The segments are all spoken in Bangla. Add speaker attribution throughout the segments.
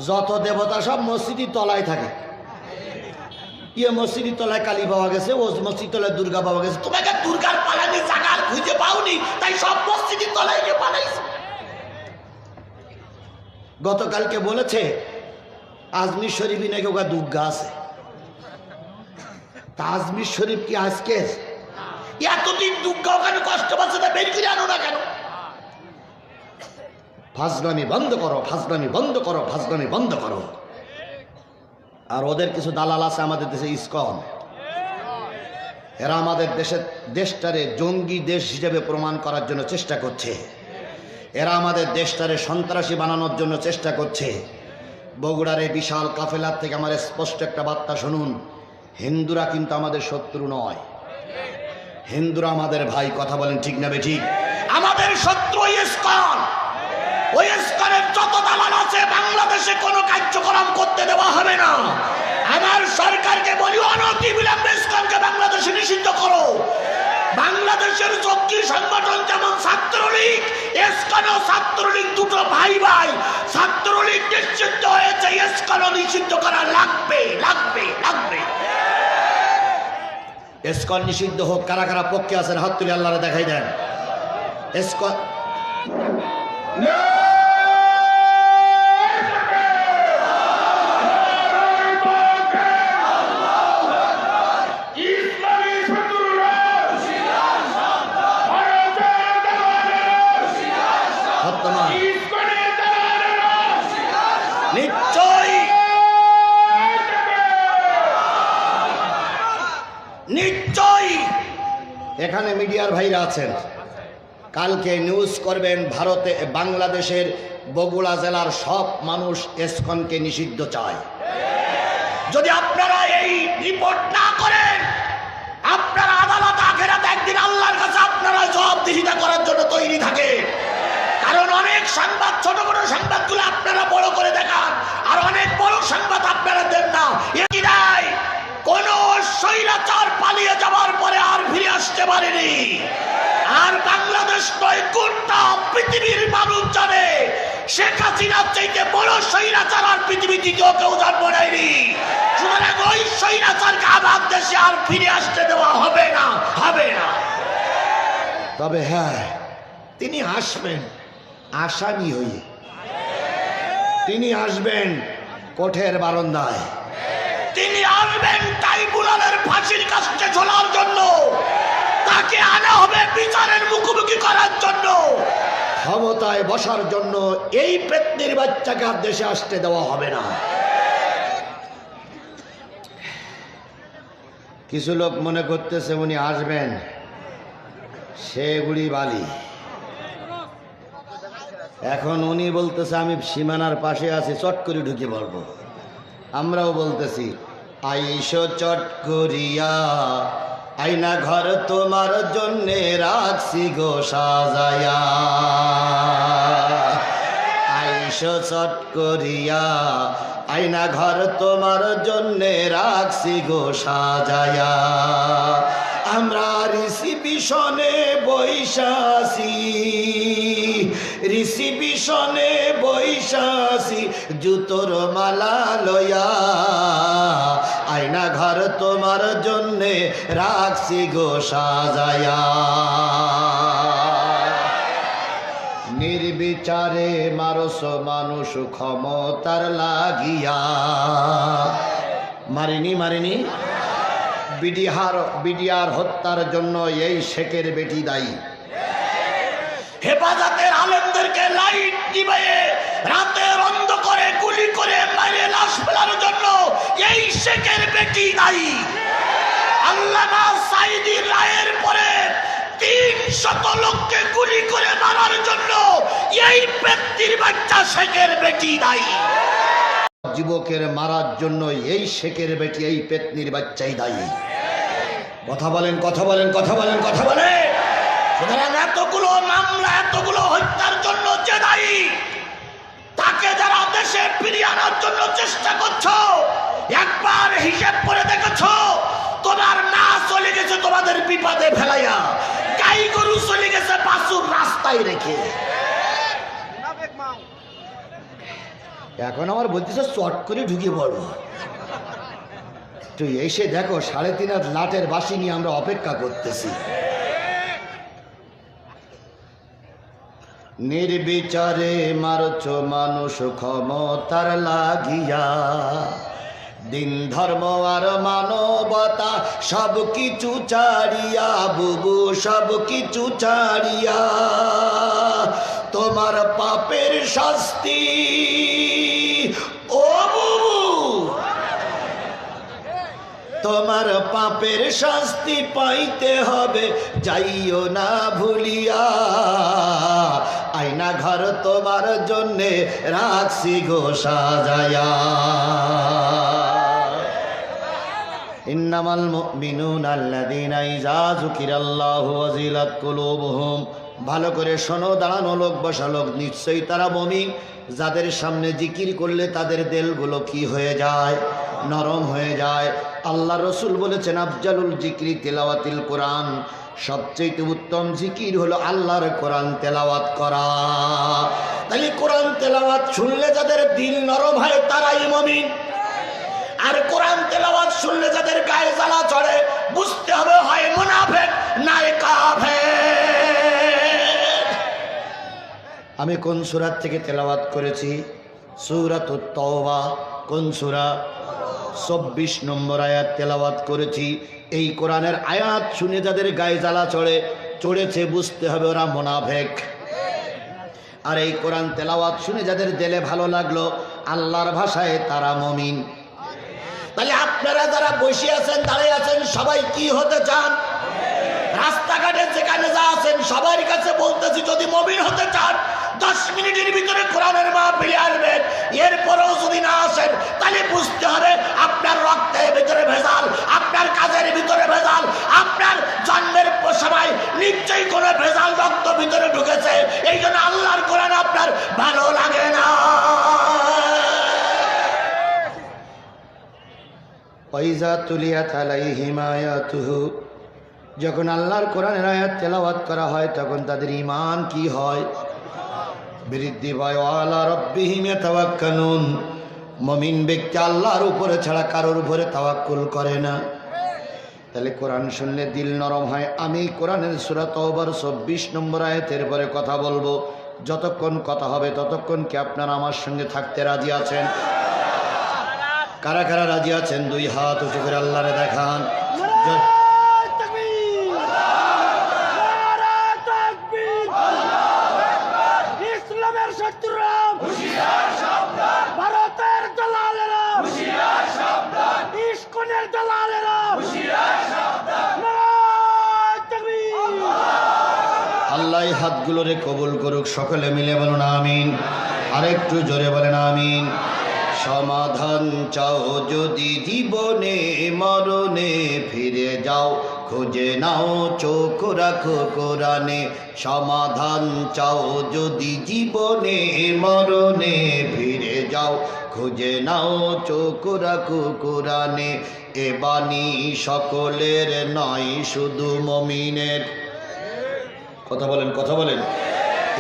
Speaker 1: যত দেবতা সব মসজিদের তলায় থাকে। ইয়ে মসজিদের তলায় কালী পাওয়া গেছে, ও মসজিদ তলায় দুর্গা পাওয়া গেছে। তোমাকে দুর্গার পালানি জায়গা খুঁজে পাওনি, তাই সব মসজিদের তলায় গিয়ে পালাইছে। গতকালকে বলেছে আজমির শরীফে নাকি ওখানে দুর্গা আছে। তা আজমির শরীফ কি আজকে এতদিন দুর্গা ওখানে কষ্ট পাচ্ছে, তা বের করে আনো না কেন? ফাজলামি বন্ধ করো, ফাজলামি বন্ধ করো, ফাজলামি বন্ধ করো। আর ওদের কিছু দালাল আছে আমাদের দেশে, ইসকন। এরা আমাদের দেশটারে জঙ্গি দেশ হিসেবে প্রমাণ করার জন্য চেষ্টা করছে। এরা আমাদের দেশটারে সন্ত্রাসী বানানোর জন্য চেষ্টা করছে। বগুড়ার এই বিশাল কাফেলার থেকে আমার স্পষ্ট একটা বার্তা শুনুন, হিন্দুরা কিন্তু আমাদের শত্রু নয়, হিন্দুরা আমাদের ভাই। কথা বলেন ঠিক না বেঠিক? আমাদের শত্রু ইসকন। ওই ইসকনের যত দালাল আছে বাংলাদেশে কোনো কার্যক্রম করতে দেওয়া হবে না। আমার সরকারকে বলি অনতিবিলম্বে ইসকনকে বাংলাদেশে নিষিদ্ধ করো। বাংলাদেশের জঙ্গি সংগঠন যেমন ছাত্রলীগ, ইসকনও ছাত্রলীগ, দুটো ভাই ভাই। ছাত্রলীগ নিষিদ্ধ হয়েছে, ইসকনও নিষিদ্ধ করা লাগবে, লাগবে, লাগবে। ইসকন নিষিদ্ধ হোক। কারা কারা পক্ষে আছেন হাত তুলে আল্লাহরে দেখাই দেন। ইসকন নিশ্চয়ই এখানে মিডিয়ার ভাইরা আছেন, কালকে নিউজ করবেন ভারতে, বাংলাদেশের বগুড়া জেলার সব মানুষ ইসকনকে নিষিদ্ধ চায়। যদি আপনারা এই রিপোর্ট না করেন, আপনারা আদালত আখেরাতে একদিন আল্লাহর কাছে আপনারা জবাবদিহিতা করার জন্য তৈরি থাকে। কারণ অনেক সংবাদ, ছোট বড় সংবাদগুলো আপনারা বড় করে দেখান, আর অনেক বড় সংবাদ আপনারা দেন না। এটাই কোন স্বৈরাচার পালিয়ে যাওয়ার পরে আর ফিরে আসতে পারেনি। আর বাংলাদেশ নয়, গোটা পৃথিবীর মানুষ জানে শেখ হাসিনার চাইতে বড় স্বৈরাচার আর পৃথিবী দ্বিতীয় কেউ জন্ম নেয়নি। সুতরাং ওই স্বৈরাচারকে আমার দেশে আর ফিরে আসতে দেওয়া হবে না, হবে না। তবে হ্যাঁ, তিনি আসবেন আসামি হয়ে, তিনি আসবেন কোর্টের বারান্দায়, তিনি আসবেন ট্রাইব্যুনালের ফাঁসির কাছে ঝোলার জন্য, তাকে আনা হবে বিচারের মুখোমুখি করার জন্য, ক্ষমতায় বসার জন্য। এই পেতনির বাচ্চাকে আর দেশে আসতে দেওয়া হবে না। কিছু লোক মনে করতেছে উনি আসবেন, সেগুলি বালি। এখন উনি বলতেছে আমি সীমানার পাশে আছি, চট করে ঢুকে পড়বো। আমরাও বলতেছি আইসো চট করিয়া, আইনা ঘর তোমার জন্যে রাখছি গো সাজায়া। আইসো চট করিয়া, আইনা ঘর তোমার জন্যে রাখছি গো সাজায়া। আমরা রিসিপিশনে বৈশাসি, রিসিপিশনে বৈশাসি, জুতোর মালা লয়া, আয়না ঘর তোমার জন্যে রাখছি গো সাজায়া। নির্বিচারে মারস মানুষ ক্ষমতার লাগিয়া। মারিনি মারিনি, বিডিআর হত্যার জন্য এই শেখের বেটি দায়ী। হেফাজতের আলেমদেরকে লাইট নিভিয়ে রাতের অন্ধকারে গুলি করে মারে লাশ ফেলার জন্য এই শেখের বেটি দায়ী। আল্লামা সাঈদীর রায়ের পরে 300 লোককে গুলি করে মারার জন্য এই পেতনির বাচ্চা শেখের বেটি দায়ী। যুবকের মারার জন্য এই শেখের বেটি, এই পেতনির বাচ্চাই দায়ী। কথা বলেন, কথা বলেন, কথা বলেন, কথা বলেন। সুতরাং এতগুলো মামলা, এতগুলো হত্যার জন্য যে দায়ী, তাকে যারা দেশে ফিরিয়ে আনার জন্য চেষ্টা করছো, একবার হিসাব করে দেখেছো তোমার মা চলে গেছে তোমাদের বিপদে ফেলাইয়া, গাই গরু চলে গেছে বাছুর রাস্তায় রেখে। এখন আমার বলতেছে চট করে ঢুকে পড়বো। তুই এসে দেখো 3.5 হাত লাটের বাঁশি নিয়ে আমরা অপেক্ষা করতেছি। নির্বিচারে মারছ মানুষ ক্ষমতার লাগিয়া, দিন ধর্ম আর মানবতা সব কিছু ছাড়িয়া, বুবু সব কিছু ছাড়িয়া, তোমার পাপের শাস্তি ও বুবু, তোমার পাপের শাস্তি পাইতে হবে, যাইও না ভুলিয়া, আয়না ঘর তোমার জন্যে রাখছি গো সাজায়া। ইন্নামাল মুমিনুনা আল্লাযীনা ইযা যুকিরাল্লাহু ওয়াজিলাত কুলুবুহুম। ভালো করে শোনো, দাঁড়ানো লোক, বসা লোক, নিশ্চয়ই তারা মুমিন যাদের সামনে জিকির করলে তাদের দিলগুলো কি হয়ে যায়? নরম হয়ে যায়। আল্লাহ রসুল বলেছেন আফজালুল জিকরি তিলাওয়াতিল কোরআন, সবচেয়ে উত্তম জিকির হলো আল্লাহর কোরআন তেলাওয়াত করা। তাহলে কোরআন তেলাওয়াত শুনলে যাদের দিল নরম হয় তারাই মুমিন। আর কোরআন তেলাওয়াত শুনলে যাদের গায়ে জ্বালা চড়ে বুঝতে হবে হয় মুনাফিক নাই কাফের। আমি কোন সূরা থেকে তেলাওয়াত করেছি? সূরাতুত তাওবা। কোন সূরা? 24 নম্বর আয়াত তেলাওয়াত করেছি। এই কোরআনের আয়াত শুনে যাদের গায়ে জ্বালা চড়েছে বুঝতে হবে ওরা মুনাফিক। আর এই কোরআন তেলাওয়াত শুনে যাদের দিলে ভালো লাগলো আল্লাহর ভাষায় তারা মুমিন। তাহলে আপনারা যারা বসে আছেন, দাঁড়িয়ে আছেন, সবাই কি হতে চান? রাস্তাঘাটে যেখানে যা আছেন সবার কাছে বলতেছি, যদি মুমিন হতে চান 10 মিনিটের ভিতরে কোরআনের মাহফিলে আসবেন। এরপরেও যদি না আসেন তাহলে বুঝতে হবে আপনার রক্তের ভিতরে ভেজাল, আপনার কাজের ভিতরে ভেজাল, আপনার জন্মের সময় নিশ্চয়ই কোনো ভেজাল রক্ত ভিতরে ঢুকেছে। এই জন্য আল্লাহর কোরআন আপনার ভালো লাগে না। ওয়াইজা তুলিয়াত আলাইহিম আয়াতুহু, যখন আল্লাহর কোরআনের আয়াত তেলাওয়াত করা হয় তখন তাদের ঈমান কি হয়? বৃদ্ধি পায়। আলা রাব্বিহিম ইয়াতাওয়াক্কালুন, মুমিন ব্যক্তি আল্লাহর উপরে ছাড়া কারোর উপরে তাওয়াক্কুল করে না। তাহলে কোরআন শুনলে দিল নরম হয়। আমি কোরআনের সূরা তাওবার 24 নম্বর আয়াতের পরে কথা বলবো। যতক্ষণ কথা হবে ততক্ষণ কি আপনারা আমার সঙ্গে থাকতে রাজি আছেন? কারা কারা রাজি আছেন? 2 হাত উঁচু করে আল্লাহরে দেখান। ইসলামের শত্রুরা হুঁশিয়ার সাবধান, ভারতের দালালেরা হুঁশিয়ার সাবধান, ইসকনের দালালেরা হুঁশিয়ার সাবধান। আল্লাহ এই হাতগুলোরে কবুল করুক। সকলে মিলে বলুন আমিন। আরেকটু জোরে বলেন আমিন। সমাধান চাও যদি জীবনে মরণে, ফিরে যাও খুঁজে নাও চোখ রাখো কোরআনে। সমাধান চাও যদি জীবনে মরণে, ফিরে যাও খুঁজে নাও চোখ রাখো কোরআনে। এ বাণী সকলের নয় শুধু মুমিনের। কথা বলেন, কথা বলেন।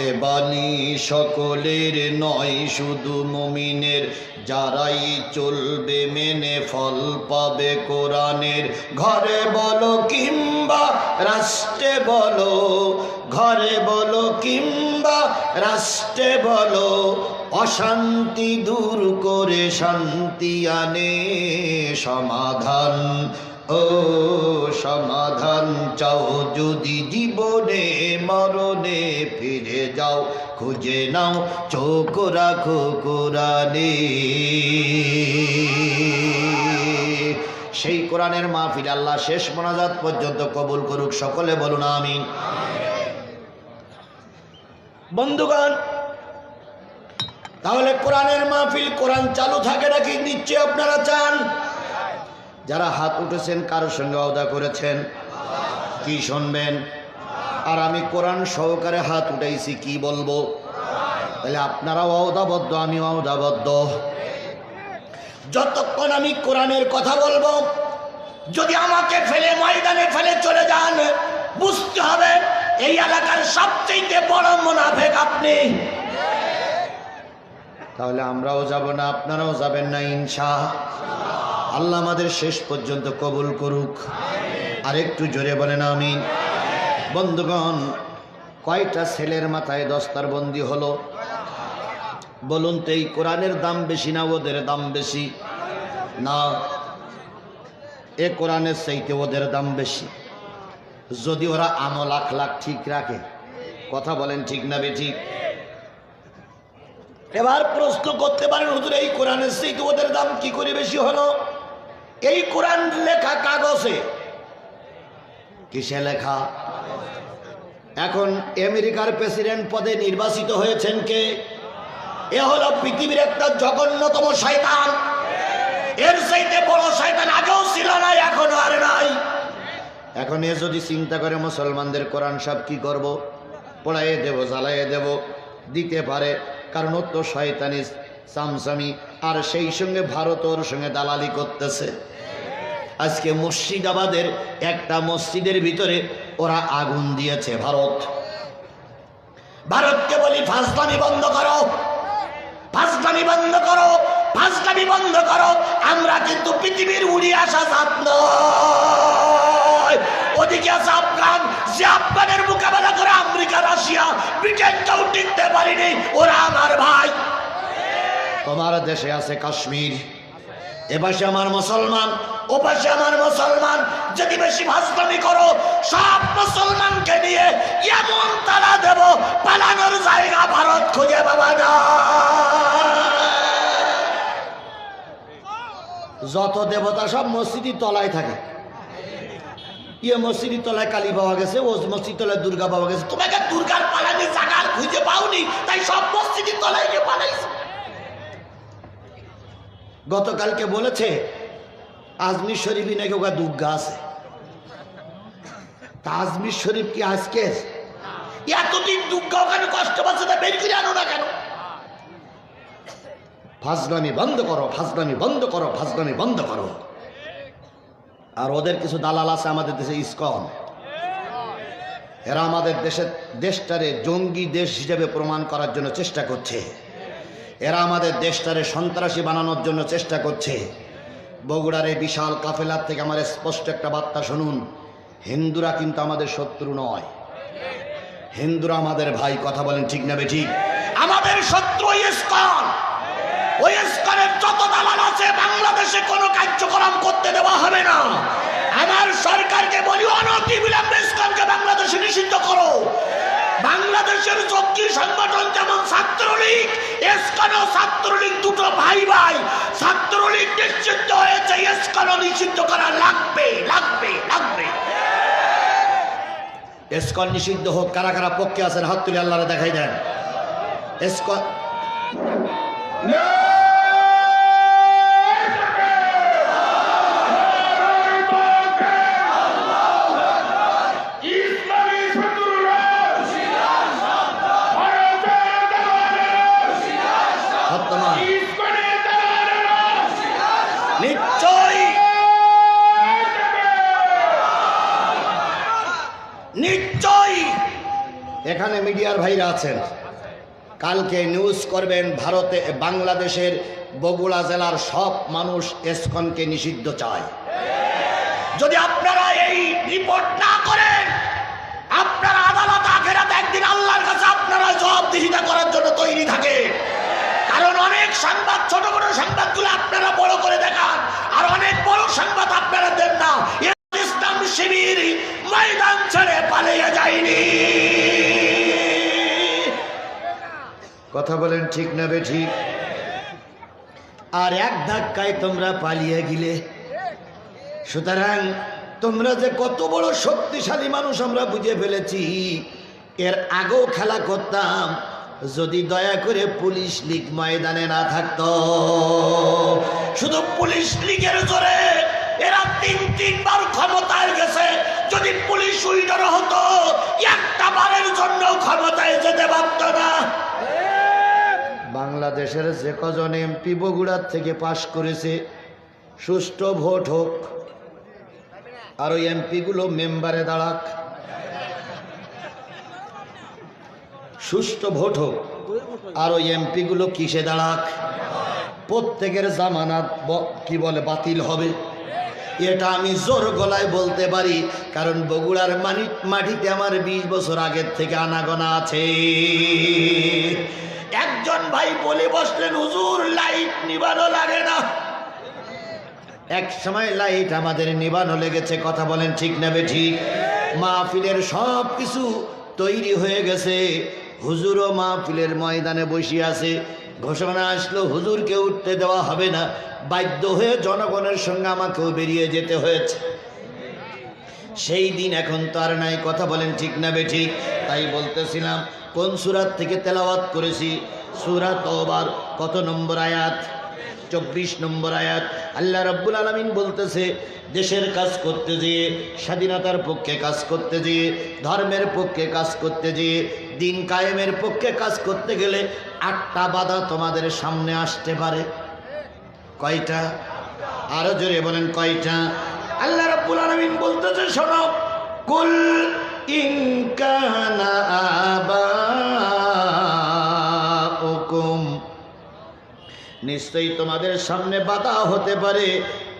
Speaker 1: এ বাণী সকলের নয় শুধু মুমিনের, যারাই চলবে মেনে ফল পাবে কোরআনের। ঘরে বলো কিংবা রাষ্ট্রে বলো, ঘরে বলো কিংবা রাষ্ট্রে বলো, অশান্তি দূর করে শান্তি আনে। সমাধান ও সমাধান চাও যদি জীবনে মরণে, ফিরে যাও খুঁজে নাও চোখ রাখো কোরআনে। সেই কোরআনের মাহফিল আল্লাহ শেষ মোনাজাত পর্যন্ত কবুল করুক। সকলে বলুন আমিন। বন্ধুগণ, তাহলে কোরআনের মাহফিল কোরআন চালু থাকে নাকি? নিশ্চয় আপনারা চান। যারা হাত উঠেছেন কারোর সঙ্গে ওয়াদা করেছেন কি শুনবেন? আর আমি কোরআন সহকারে হাত উঠাইছি, কি বলবো? তাহলে আপনারা ওয়াদাবদ্ধ, আমি ওয়াদাবদ্ধ। যতক্ষণ আমি কোরআনের কথা বলবো, যদি আমাকে ফেলে ময়দানে ফেলে চলে যান, বুঝতে হবে এই এলাকার সবচেয়ে বড় মুনাফিক আপনি। তাহলে আমরাও যাব না, আপনারাও যাবেন না ইনশাআল্লাহ। আল্লাহ আমাদের শেষ পর্যন্ত কবুল করুক। আর একটু জোরে বলেন আমিন। বন্ধুগণ, কয়টা ছেলের মাথায় দস্তারবন্দি হলো? বলুন তো, এই কোরআনের দাম বেশি না ওদের দাম বেশি? না, এ কোরআনের চাইতে ওদের দাম বেশি। যদি ওরা আমল আখলাক ঠিক রাখে, কথা বলেন ঠিক না বেঠিক? এবার প্রশ্ন করতে পারেন, হুজুর এই কোরআনের চাইতে ওদের দাম কি করে বেশি হলো? এই কোরআন লেখা কাগজে, কিসে লেখা? এখন আমেরিকার প্রেসিডেন্ট পদে নির্বাচিত হয়েছেন কে? এ হলো পৃথিবীর একটা জঘন্যতম শয়তান। এর চাইতে বড় শয়তান আগেও ছিল না, এখনো আর নাই। এখন এ যদি চিন্তা করে মুসলমানদের কোরআন সব কি করব, পড়াইয়ে দেব, জ্বালাইয়ে দেব, দিতে পারে, কারণ ও তো শয়তানি সামসামি, আর সেই সঙ্গে ভারত ওর সঙ্গে দালালি করতেছে। আজকে মুর্শিদাবাদের একটা মসজিদের ভিতরে ওরা আগুন দিয়েছে। ভারতকে বলি ফাজলামি বন্ধ করো, ফাজলামি বন্ধ করো, ফাজলামি বন্ধ করো। আমরা কিন্তু পৃথিবীর উড়ে আসা জাত নয়। ওদিকে আছে আফগান, যে আফগানের মোকাবেলা করে আমেরিকা, রাশিয়া, ব্রিটেনকেও টিকতে পারিনি। ওরা আমার ভাই। তোমার দেশে আছে কাশ্মীর, এপাশে আমার মুসলমান, ও পাশে আমার মুসলমান। যদি বেশি ফাজলামি করো, সব মুসলমানকে নিয়ে এমন তারা দেব, পালানোর জায়গা ভারত খুঁজে পাবা না। যত দেবতা সব মসজিদের তলায় থাকে। ইয়ে মসজিদের তলায় কালী পাওয়া গেছে, ও মসজিদ তলায় দুর্গা পাওয়া গেছে। তোমাকে দুর্গার পালানোর জায়গা খুঁজে পাওনি, তাই সব মসজিদের তলায় গিয়ে পালাইছে। গতকালকে বলেছে আজমির শরীফই নাকি ওখানে দুর্গা আছে। তা আজমির শরীফ কি আজকে? এতদিন দুর্গা ওখানে কষ্ট পাচ্ছে, তা বের করে আনো না কেন? ফাজলামি বন্ধ করো, ফাজলামি বন্ধ করো, ফাজলামি বন্ধ করো। আর ওদের কিছু দালাল আছে আমাদের দেশে, ইসকন। এরা আমাদের দেশটারে জঙ্গি দেশ হিসেবে প্রমাণ করার জন্য চেষ্টা করছে। এরা আমাদের দেশটারে সন্ত্রাসী বানানোর জন্য চেষ্টা করছে। বগুড়ার এই বিশাল কাফেলার থেকে আমার স্পষ্ট একটা বার্তা শুনুন, হিন্দুরা কিন্তু আমাদের শত্রু নয়, হিন্দুরা আমাদের ভাই। কথা বলেন ঠিক না বেঠিক? আমাদের শত্রু ইসকন। ওই ইসকনের যত দালাল আছে বাংলাদেশে কোনো কার্যক্রম করতে দেওয়া হবে না। আমার সরকারকে বলি, অনতিবিলম্বে ইসকনকে বাংলাদেশে নিষিদ্ধ করো। বাংলাদেশের জঙ্গি সংগঠন যেমন ছাত্রলীগ, ইসকন ও ছাত্রলীগ দুটো ভাই ভাই। ছাত্রলীগ নিষিদ্ধ হয়েছে, ইসকন নিষিদ্ধ করা লাগবে, লাগবে, লাগবে। ইসকন নিষিদ্ধ হোক। কারা কারা পক্ষে আছেন হাত তুলে আল্লাহরে দেখাই দেন। ইসকন নিশ্চয়ই এখানে মিডিয়ার ভাইরা আছেন, কালকে নিউজ করবেন ভারতে, বাংলাদেশের বগুড়া জেলার সব মানুষ ইসকনকে নিষিদ্ধ চায়। যদি আপনারা এই রিপোর্ট না করেন, আপনারা আদালত আখেরাতে একদিন আল্লাহর কাছে আপনারা জবাবদিহিতা করার জন্য তৈরি থাকে। কারণ অনেক সংবাদ, ছোট বড় সংবাদগুলো আপনারা বড় করে দেখান, আর অনেক বড় সংবাদ আপনারা দেন না। ইসলাম শিবির ময়দান ছেড়ে পালিয়ে যায়নি। কথা বলেন ঠিক না বেঠিক? আর এক ধাক্কায় তোমরা পালিয়ে গেলে। সুতরাং তোমরা যে কত বড় শক্তিশালী মানুষ আমরা বুঝে ফেলেছি। এর আগেও খেলা করতাম, যদি দয়া করে পুলিশ লীগ ময়দানে না থাকতো। শুধু পুলিশ লীগের জোরে এরা তিনবার ক্ষমতায় গেছে। যদি পুলিশ উইডার হতো, একটা বারের জন্য ক্ষমতায় যেতে পারত না। বাংলাদেশের যে কজন এমপি বগুড়ার থেকে পাশ করেছে, সুষ্ঠু ভোট হোক, আর ওই এমপি গুলো মেম্বারে দাঁড়াক, সুষ্ঠু ভোট হোক। আর ওই এমপি গুলো কিসে দাঁড়াক, প্রত্যেকের জামানত কি বলে বাতিল হবে। এটা আমি জোর গলায় বলতে পারি, কারণ বগুড়ার মাটিতে আমার 20 বছর আগের থেকে আনাগোনা আছে। একজন ভাই বলে বসলেন, হুজুর লাইট নিবানো লাগে না। এক সময় লাইট আমাদের নিবানো লেগেছে, কথা বলেন ঠিক না বেঠিক? মাহফিলের সব কিছু তৈরি হয়ে গেছে, হুজুরও মাহফিলের ময়দানে বসে আছে। ঘোষণা আসলো হুজুরকে উঠতে দেওয়া হবে না, বাধ্য হয়ে জনগণের সঙ্গে আমাকেও বেরিয়ে যেতে হয়েছে। সেই দিন এখন তো আর নাই, কথা বলেন ঠিক না বেঠিক? তাই বলতেছিলাম কোন সূরা থেকে তেলাওয়াত করেছি, সূরা তওবার কত নম্বর আয়াত? 24 নম্বর আয়াত। আল্লাহ রাব্বুল আলামিন বলতেছে, দেশের কাজ করতে যেয়ে, স্বাধীনতার পক্ষে কাজ করতে যেয়ে, ধর্মের পক্ষে কাজ করতে যেয়ে, দিন কায়েমের পক্ষে কাজ করতে গেলে 8টা বাধা তোমাদের সামনে আসতে পারে। কয়টা? আরো জোরে বলেন কয়টা? আল্লাহ রাব্বুল আলামিন বলতেছে, শোনো, কুল ইন কানা আবাউকুম, নিশ্চয়ই তোমাদের সামনে বাধা হতে পারে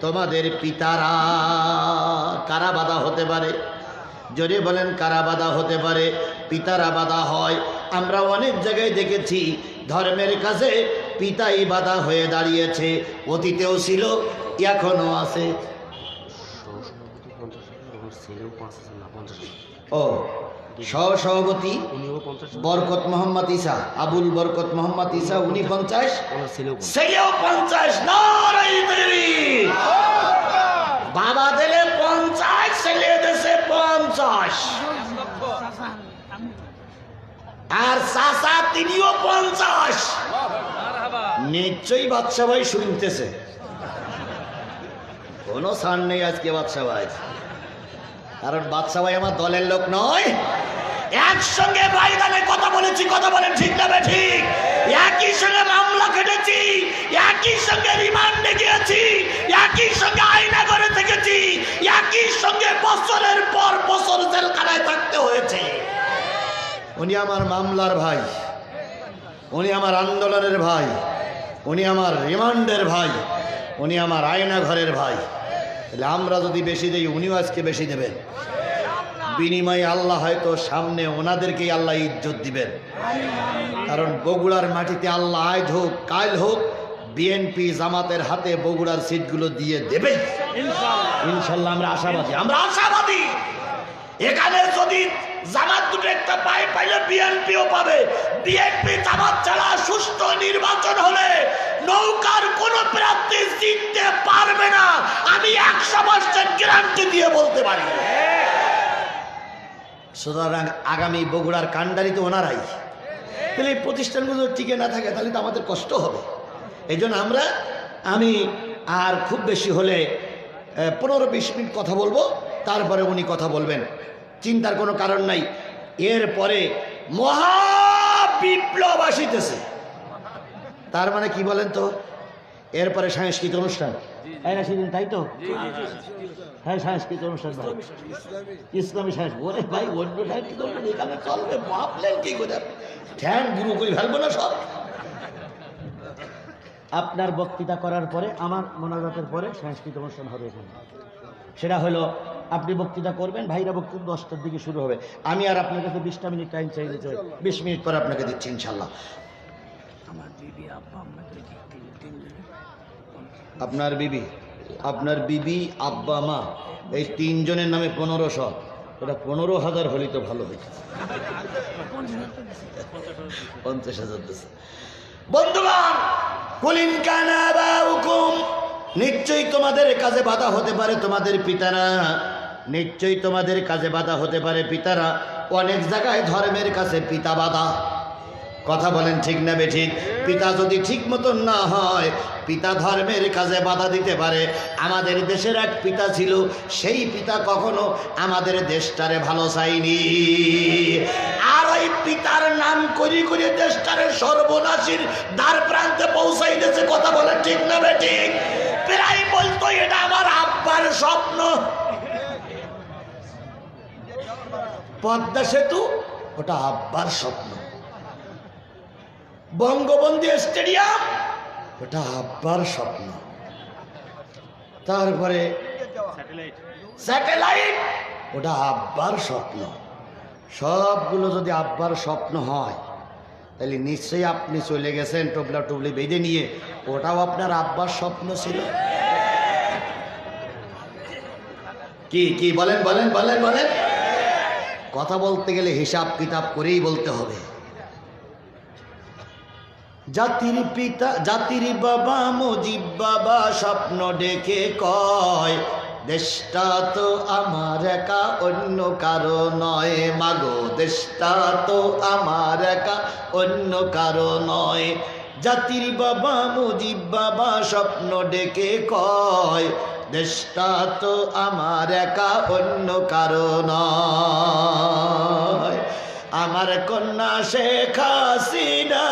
Speaker 1: তোমাদের পিতারা। কারা বাধা হতে পারে? জোরে বলেন কারা বাধা হতে পারে? পিতারা বাধা হয়। আমরা অনেক জায়গায় দেখেছি ধর্মের কাছে পিতাই বাধা হয়ে দাঁড়িয়েছে, অতীতেও ছিল, এখনো আছে। ও সহসভাপতি বরকত মোহাম্মদ ঈসা, আবুল বরকত মোহাম্মদ ঈসা, উনি 50, ছেলেও 50। বাবা দিলে 50, ছেলে দেশে 50, আর চাচা তিনিও 50। নিশ্চয়ই বাদশা ভাই শুনতেছে, কোনো ছাড় নেই আজকে বাদশা ভাই, কারণ বাদশা ভাই আমার দলের লোক নয়। একসঙ্গে ময়দানে কথা বলেছি, কথা বলেন ঠিক না ঠিক? একই সঙ্গে মামলা কেটেছি, একই সঙ্গে রিমান্ডে গিয়েছি, একই সঙ্গে আয়না করে থেকেছি, একই সঙ্গে বছরের পর বছর জেলখানায় থাকতে হয়েছে। উনি আমার মামলার ভাই, উনি আমার আন্দোলনের ভাই, উনি আমার রিমান্ডের ভাই, উনি আমার আয়না ঘরের ভাই। তাহলে আমরা যদি বেশি দেই, উনিও আজকে বেশি দেবেন। বিনিময়ে আল্লাহ হয়তো সামনে ওনাদেরকেই আল্লাহ ইজ্জত দিবেন, কারণ বগুড়ার মাটিতে আল্লাহ আজ হোক কাল হোক বিএনপি জামাতের হাতে বগুড়ার সিটগুলো দিয়ে দেবে ইনশাল্লাহ। আমরা আশাবাদী, আমরা আশাবাদী। এখানে যদি জামাত দুটো একটা পায়, পাইলে বিএনপিও পাবে। বিএনপি জামাত ছাড়া সুষ্ঠু নির্বাচন হলে নৌকার কোন প্রার্থী জিততে পারবে না, আমি 100% গ্যারান্টি দিয়ে বলতে পারি। সুতরাং আগামী বগুড়ার কান্ডারি তো ওনারাই। তাহলে এই প্রতিষ্ঠানগুলো টিকে না থাকে তাহলে তো আমাদের কষ্ট হবে। এই জন্য আমি আর খুব বেশি হলে 15-20 মিনিট কথা বলবো, তারপরে উনি কথা বলবেন, চিন্তার কোনো কারণ নাই। এরপরে মহাবিপ্লব আসিতেছে, তার মানে কি বলেন তো? এরপরে সাংস্কৃতিক অনুষ্ঠান, তাই তো? হ্যাঁ, সাংস্কৃতিক অনুষ্ঠান, ইসলামী সাংস্কৃতিক। ওরে ভাই, অন্য সাংস্কৃতিক অনুষ্ঠান এখানে চলবে? ভাবলেন কি করে? ঠ্যাং গুরু করে ফেলবো না সব? আপনার বক্তৃতা করার পরে, আমার মোনাজাতের পরে সাংস্কৃতিক অনুষ্ঠান হবে এখানে। সেটা হলো আপনি বক্তৃতা করবেন, ভাইরা বক্তৃতা 10টার দিকে শুরু হবে। আমি আর আপনার কাছে 20টা মিনিট টাইম চাই, 20 মিনিট পরে আপনাকে দিচ্ছি ইনশাল্লাহ। আপনার বিবি, আপনার বিবি, আব্বা, মা, এই 3 জনের নামে 1500। ওটা 15,000 হলেই তো ভালো হইত। 50,000 দিচ্ছে। বন্ধুগণ, কুলিন কানা আবাউকুম, নিশ্চয়ই তোমাদের কাজে বাধা হতে পারে তোমাদের পিতারা, নিশ্চয়ই তোমাদের কাজে বাধা হতে পারে পিতারা। অনেক জায়গায় ধর্মের কাছে পিতা বাধা, কথা বলেন ঠিক না বেঠিক? পিতা যদি ঠিক মতন না হয়, পিতা ধর্মের কাজে বাধা দিতে পারে। আমাদের দেশের এক পিতা ছিল, সেই পিতা কখনো আমাদের দেশটারে ভালো চাইনি, আর ওই পিতার নাম করি করে দেশটারে সর্বনাশীর দ্বার প্রান্তে পৌঁছাই দিয়েছে। কথা বলেন ঠিক না বেঠিক? প্রায় বলতো এটা আমার আব্বার স্বপ্ন। পদ্মা সেতু ওটা আব্বার স্বপ্ন। বঙ্গবন্ধু স্টেডিয়াম ওটা আব্বার স্বপ্ন। তারপরে স্যাটেলাইট ওটা আব্বার স্বপ্ন। সবগুলো যদি আব্বার স্বপ্ন হয় তাহলে নিশ্চয়ই আপনি চলে গেছেন টুবলা টুবলি বেঁধে নিয়ে, ওটাও আপনার আব্বার স্বপ্ন ছিল। কি কি বলেন বলেন বলেন বলেন। কথা বলতে গেলে হিসাব কিতাব করেই বলতে হবে। জাতির পিতা জাতির বাবা মুজিব বাবা স্বপ্ন ডেকে কয়, দেশটা তো আমার একা অন্য কারো নয়, মাগো দেশটা তো আমার একা অন্য কারো নয়। জাতির বাবা মুজিব বাবা স্বপ্ন ডেকে কয়, দেশটা তো আমার একা অন্য কারো নয়। আমার কন্যা শেখ হাসিনা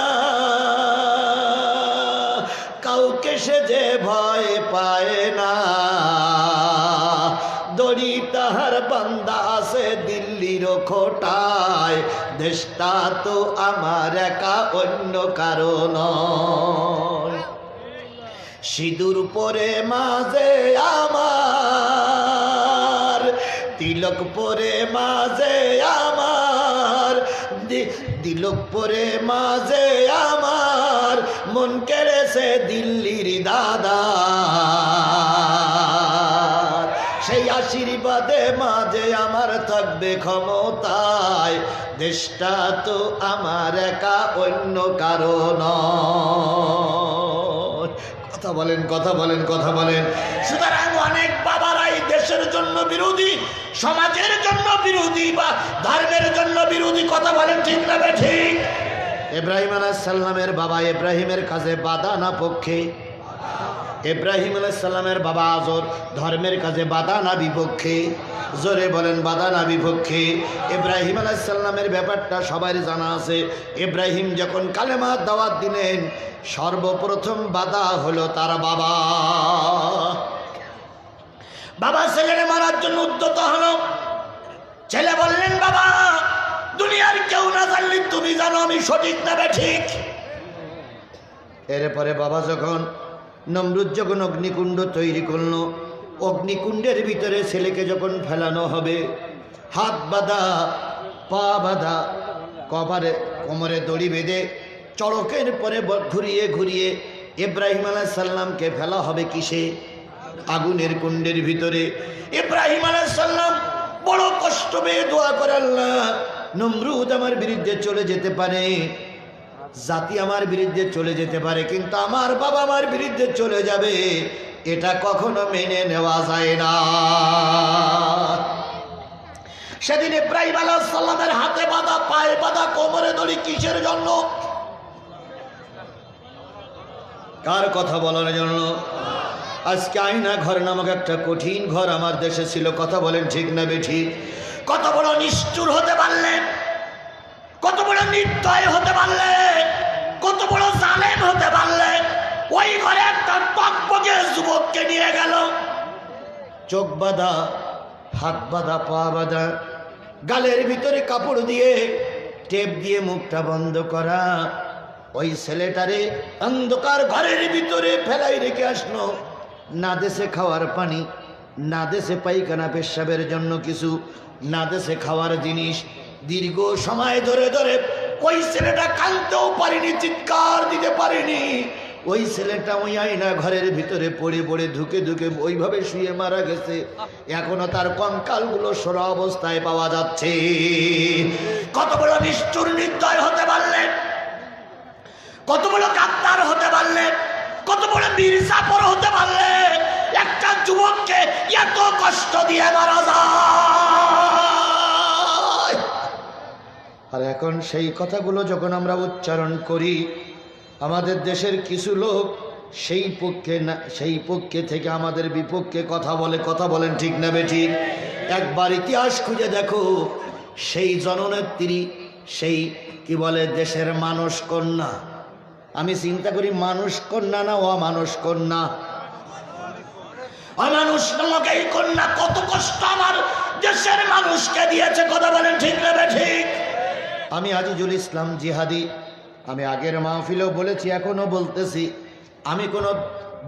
Speaker 1: কাউকে সে যে ভয় পায় না, দড়ি তাহার বান্দা আছে দিল্লির খোটায়, দেশটা তো আমার একা অন্য কারো নয়। সিঁদুর পরে মাঝে আমার, তিলক পরে মাঝে আমার, তিলক পরে মাঝে আমার, মন কেড়েছে দিল্লির দাদা। সেই আশীর্বাদে মাঝে আমার থাকবে ক্ষমতায়, দেশটা তো আমার একা অন্য কারো নয়। কথা বলেন কথা বলেন কথা বলেন। সুতরাং অনেক বাবারাই দেশের জন্য বিরোধী, সমাজের জন্য বিরোধী, বা ধর্মের জন্য বিরোধী। কথা বলেন ঠিক না ঠিক? ইব্রাহিম আলাইহিস সালামের বাবা ইব্রাহিমের কাজে বাধা না পক্ষে? ইব্রাহিম আলাইহিস সালামের বাবা আজর ধর্মের কাজে বাধা না বিপক্ষে? জোরে বলেন বাধা না বিপক্ষে? ইব্রাহিম আলাইহিস সালামের ব্যাপারটা সবার জানা আছে। ইব্রাহিম যখন কালেমা দাওয়াত দিলেন, সর্বপ্রথম বাধা হলো তার বাবা। বাবা ছেলের মারার জন্য উদ্যত হলো। ছেলে বললেন, বাবা দুনিয়ার কেউ না জানলে তুমি জানো আমি সঠিক না ঠিক। এরপরে বাবা যখন নমরুদ যখন অগ্নিকুণ্ড তৈরি করলো, অগ্নিকুণ্ডের ভিতরে ছেলেকে যখন ফেলানো হবে, হাত বাঁধা পা বাঁধা, কোমরে দড়ি বেঁধে চড়কের পরে ঘুরিয়ে ঘুরিয়ে ইব্রাহিম আলাইহিস সালামকে ফেলা হবে কিসে? আগুনের কুণ্ডের ভিতরে। ইব্রাহিম আলাইহিস সালাম বড় কষ্ট পেয়ে দোয়া করে, আল্লাহ নমরুদ আমার বিরুদ্ধে চলে যেতে পারে, জাতি আমার বিরুদ্ধে চলে যেতে পারে, কিন্তু আমার বাবা আমার বিরুদ্ধে চলে যাবে, এটা কখনো মেনে নেওয়া যায় না। সেদিন ইব্রাহিম আলাইহিস সালামের হাতে বাঁধা, পায়ে বাঁধা, কোমরে দড়ি কিসের জন্য? কার কথা বলার জন্য? আজকে আয়না ঘর নামক একটা কঠিন ঘর আমার দেশে ছিল। কথা বলেন ঠিক না বেঠিক? কত বড় নিষ্ঠুর হতে পারলেন, কত বড় নির্দয় হতে পারলেন, কত বড় জালেম হতে পারলেন। ওই ঘরে একটা টকবকে যুবককে নিয়ে গেল, চোখ বাঁধা, হাত বাঁধা, পা বাঁধা, গালের ভিতরে কাপড় দিয়ে টেপ দিয়ে মুখটা বন্ধ করা। ওই ছেলেটারে অন্ধকার ঘরের ভিতরে ফেলাই রেখে আসলো। না দেশে খাওয়ার পানি, না দেশে পায়খানা পেশাবের জন্য কিছু, না দেশে খাওয়ার জিনিস। দীর্ঘ সময় ধরে ধরে ওই ছেলেটা কাঁদতেও পারেনি, চিৎকার দিতে পারেনি। ওই ছেলেটা ওই আয়না ঘরের ভিতরে পড়ে পড়ে ধুকে ধুকে ওইভাবে শুয়ে মারা গেছে। এখনো তার কঙ্কালগুলো সরা অবস্থায় পাওয়া যাচ্ছে। কত বড় নিষ্ঠুর নির্দয় হতে পারলেন, কত বড় গাদ্দার হতে পারলেন, কত বড় মির্জাফর হতে পারলেন। একটা যুবককে এত কষ্ট দিয়ে মারা যায়। আর এখন সেই কথাগুলো যখন আমরা উচ্চারণ করি, আমাদের দেশের কিছু লোক সেই পক্ষে না, সেই পক্ষে থেকে আমাদের বিপক্ষে কথা বলে। কথা বলেন ঠিক না বেঠিক? একবার ইতিহাস খুঁজে দেখো, সেই জননেত্রী, সেই কি বলে দেশের মানুষ কন্যা, আমি চিন্তা করি মানুষ কন্যা না অমানুষ কন্যা? অমানুষ নামক এই কন্যা কত কষ্ট আমার দেশের মানুষকে দিয়েছে। কথা বলেন ঠিক না বেঠিক? আমি আজিজুল ইসলাম জিহাদি আমি আগের মাহফিলেও বলেছি, এখনো বলতেছি, আমি কোনো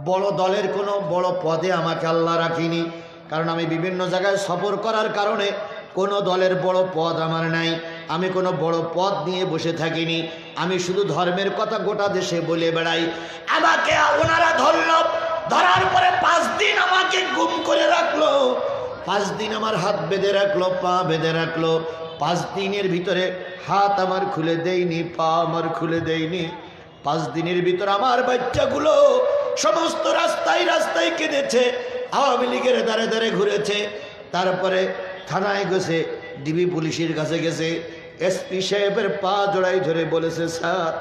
Speaker 1: বড় দলের কোনো বড় পদে আমাকে আল্লাহ রাখিনি। কারণ আমি বিভিন্ন জায়গায় সফর করার কারণে কোনো দলের বড় পদ আমার নাই। আমি কোনো বড় পদ নিয়ে বসে থাকিনি। আমি শুধু ধর্মের কথা গোটা দেশে বলে বেড়াই। আমাকে ওনারা ধরার পরে 5 দিন আমাকে গুম করে রাখলো। 5 দিন আমার হাত বেঁধে রাখলো, পা বেঁধে রাখলো। 5 দিনের ভিতরে হাত আমার খুলে দেয়নি, পা আমার খুলে দেয়নি। 5 দিনের ভিতরে আমার বাচ্চাগুলো সমস্ত রাস্তায় রাস্তায় কেঁদেছে, আওয়ামী লীগের দ্বারে দ্বারে ঘুরেছে। তারপরে থানায় গেছে, ডিবি পুলিশের কাছে গেছে। এসপি সাহেবের পা জড়াই ধরে বলেছে, স্যার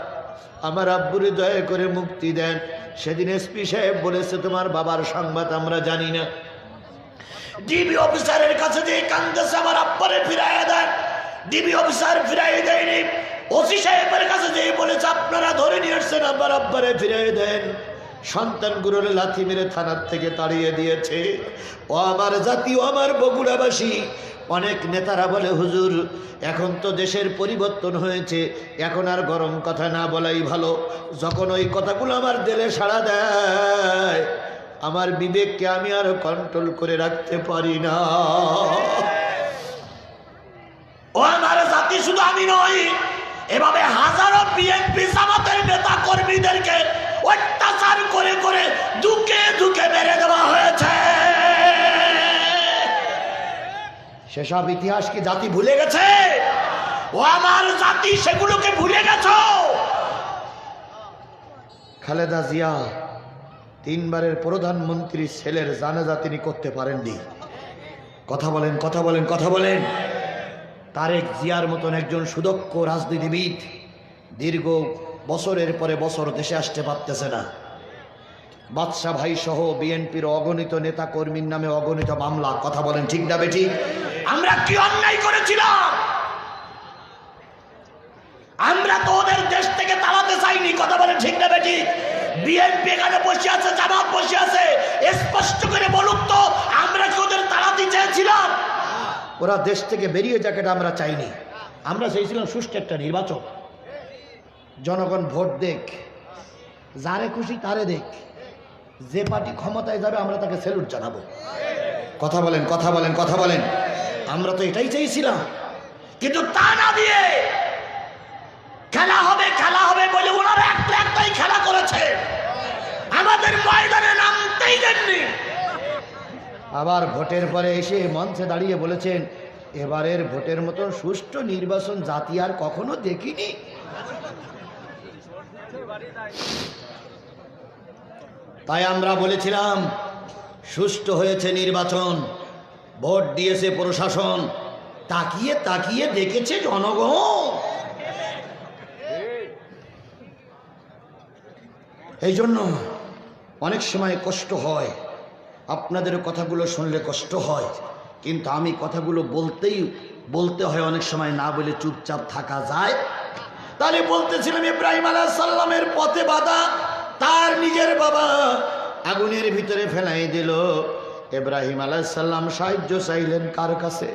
Speaker 1: আমার আব্বুরে দয়া করে মুক্তি দেন। সেদিন এসপি সাহেব বলেছে, তোমার বাবার সংবাদ আমরা জানি না। ডিবি অফিসারের কাছে যে কান্দেছে, আমার আব্বারে ফিরাইয়া দেন। ডিবি অফিসার ফিরাই দেয়নি। ওসি সাহেবের কাছে যে বলেছে, আপনারা ধরে নিয়ে আসছেন, আমার আব্বারে ফিরাই দেন। সন্তানগুলোর লাথি মেরে থানার থেকে তাড়িয়ে দিয়েছে। ও আমার জাতি, ও আমার বগুড়াবাসী, অনেক নেতারা বলে, হুজুর এখন তো দেশের পরিবর্তন হয়েছে, এখন আর গরম কথা না বলাই ভালো। যখন ওই কথাগুলো আমার দিলে সাড়া দেয়, আমার বিবেককে আমি আর কন্ট্রোল করে রাখতে পারি না। ও আমার জাতি, শুধু আমি নই, এভাবে হাজারো বিএনপি জামাতের নেতা কর্মীদেরকে অত্যাচার করে করে দুকে দুকে মেরে দেওয়া হয়েছে। সেসব ইতিহাস কি জাতি ভুলে গেছে? ও আমার জাতি, সেগুলোকে ভুলে গেছ? খালেদা জিয়া 3 বারের প্রধানমন্ত্রীর ছেলের জানাজা তিনি করতে পারেননি। কথা বলেন, কথা বলেন, কথা বলেন। তারেক জিয়ার মতন একজন সুদক্ষ রাজনীতিবিদ দীর্ঘ বছরের পরে বছর দেশে আসতে পারতেছে না। বাদশা ভাই সহ বিএনপির অগণিত নেতা কর্মীর নামে অগণিত মামলা। কথা বলেন, ঠিক না বেঠিক? আমরা কি অন্যায় করেছিলাম? আমরা তো ওদের দেশ থেকে তাড়াতে চাইনি। কথা বলেন, ঠিক না বেঠিক? বিএনপি এখানে বসে আছে, জামাত বসে আছে, স্পষ্ট করে বলুক তো, আমরা কি ওদের তাড়াতে চেয়েছিলাম? ওরা দেশ থেকে বেরিয়ে যাক, এটা আমরা চাইনি। আমরা চাইছিলাম সুষ্ঠু একটা নির্বাচন, জনগণ ভোট দেখ, যারে খুশি তারে দেখ, যে পার্টি ক্ষমতায় যাবে আমরা তাকে স্যালুট জানাবো। কথা বলেন, কথা বলেন, কথা বলেন। আমরা তো এটাই চাইছিলাম, কিন্তু তা না দিয়ে খেলা হবে খেলা হবে বলে ওনারা একটাই খেলা করেছে, আমাদের ময়দানে নামতেই দেননি। আবার ভোটের পরে এসে মঞ্চে দাঁড়িয়ে বলেছেন, এবারের ভোটের মতন সুষ্ঠু নির্বাচন জাতি আর কখনো দেখিনি। তাই আমরা বলেছিলাম, সুষ্ঠু হয়েছে নির্বাচন, ভোট দিয়েছে প্রশাসন, তাকিয়ে তাকিয়ে দেখেছে জনগণ। এই জন্য অনেক সময় কষ্ট হয়, আপনাদের কথাগুলো শুনলে কষ্ট হয়, কিন্তু আমি কথাগুলো বলতে হয়। অনেক সময় না বলে চুপচাপ থাকা যায়। তাহলে বলতেছিলাম, ইব্রাহিম আলাইহিস সালামের পথে বাধা, তার নিজের বাবা আগুনের ভিতরে ফেলাই দিল। ইব্রাহিম আলাইহিস সালাম সাহায্য চাইলেন কার কাছে?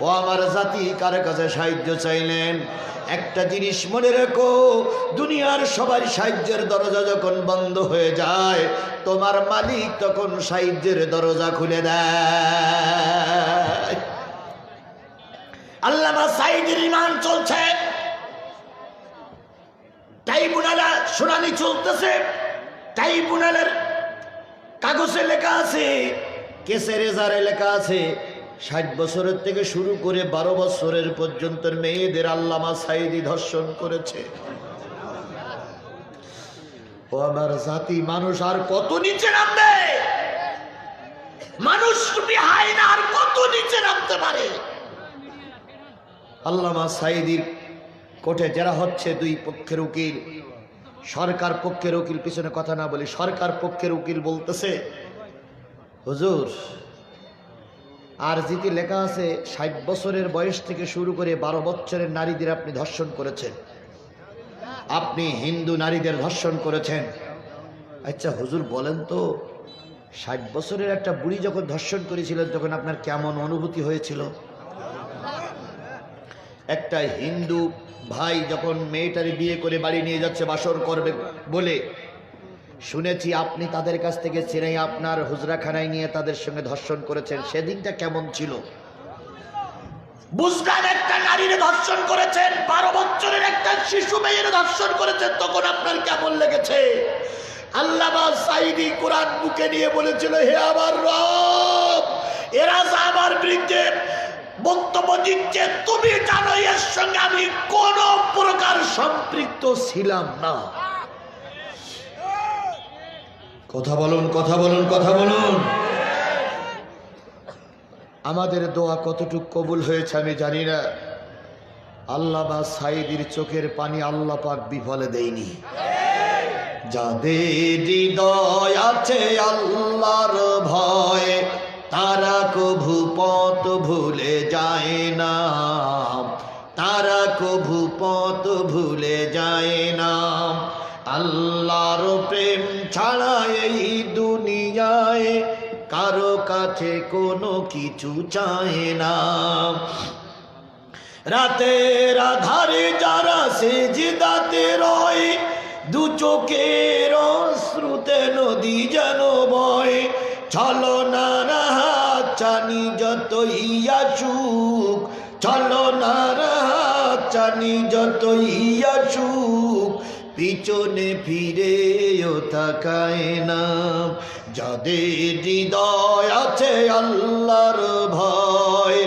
Speaker 1: ও আমার জাতি, কার কাছে সাহায্য চাইলেন? একটা জিনিস মনে রেখো, দুনিয়ার সবার সাহায্যের দরজা যখন বন্ধ হয়ে যায়, তোমার মালিক তখন সাহায্যের দরজা খুলে দেয়। আল্লামা সাঈদীর রিমান্ড চলছে, ট্রাইব্যুনালে শুনানি চলতেছে। ট্রাইব্যুনালের কাগজে লেখা আছে, কেসের রেজারে লেখা আছে, 60 বছরের থেকে শুরু করে 12 বছরের পর্যন্ত মেয়েদের আল্লামা সাঈদী ধর্ষণ করেছে। ও আমার জাতি, মানুষ আর কত নিচে নামবে? মানুষ হাই না আর কত নিচে নামতে পারে? আল্লামা সাঈদীর কোর্টে যারা হচ্ছে, 2 পক্ষের উকিল, সরকার পক্ষের উকিল, পিছনে কথা না বলি, সরকার পক্ষের উকিল বলতেছে, হুজুর আর যেটি লেখা আছে 60 বছরের বয়স থেকে শুরু করে 12 বছরের নারীদের আপনি ধর্ষণ করেছেন, আপনি হিন্দু নারীদের ধর্ষণ করেছেন। আচ্ছা হুজুর বলেন তো, 60 বছরের একটা বুড়ি যখন ধর্ষণ করেছিলেন তখন আপনার কেমন অনুভূতি হয়েছিল? একটা হিন্দু ভাই যখন মেয়েটার বিয়ে করে বাড়ি নিয়ে যাচ্ছে বাসর করবে বলে, শুনেছি আপনি তাদের কাছ থেকে ছিনাই আপনার হুজরাখানায় নিয়ে তাদের সঙ্গে ধর্ষণ করেছেন। সেদিনটা কেমন ছিল? বুঝলেন, একটা নারীর ধর্ষণ করেছেন, 12 বছরের একটা শিশু মেয়ের ধর্ষণ করেছেন, তখন আপনার কেমন লেগেছে? আল্লামা সাঈদী কোরআন বুকে নিয়ে বলেছিল, হে আমার রব, এরা আমার বিরুদ্ধে বক্তব্য দিচ্ছে, তুমি জানো এর সঙ্গে আমি কোন প্রকার সম্পৃক্ত ছিলাম না। কথা বলুন, কথা বলুন, কথা বলুন। আমাদের দোয়া কতটুকু কবুল হয়েছে আমি জানি না। আল্লামা সাঈদীর চোখের পানি আল্লাহ পাক বিফলে দেয়নি। যাদের হৃদয় আছে আল্লাহর ভয়, তারা কভু পথ ভুলে যায় না, তারা কভু পথ ভুলে যায় না। আল্লাহর প্রেম ছাড়া এই দুনিয়ায় কারো কাছে কোনো কিছু চায় না। রাতের আধারে যারা সিজদাতে রয়, দু চোখের অশ্রুতে নদী যেন বয়। চলো না রাহাত চানি যতই আসুক, চলো না রাহাত চানি যতই আসুক, পিছনে ফিরেও তাকায় না। যাদের হৃদয় আছে আল্লাহর ভয়,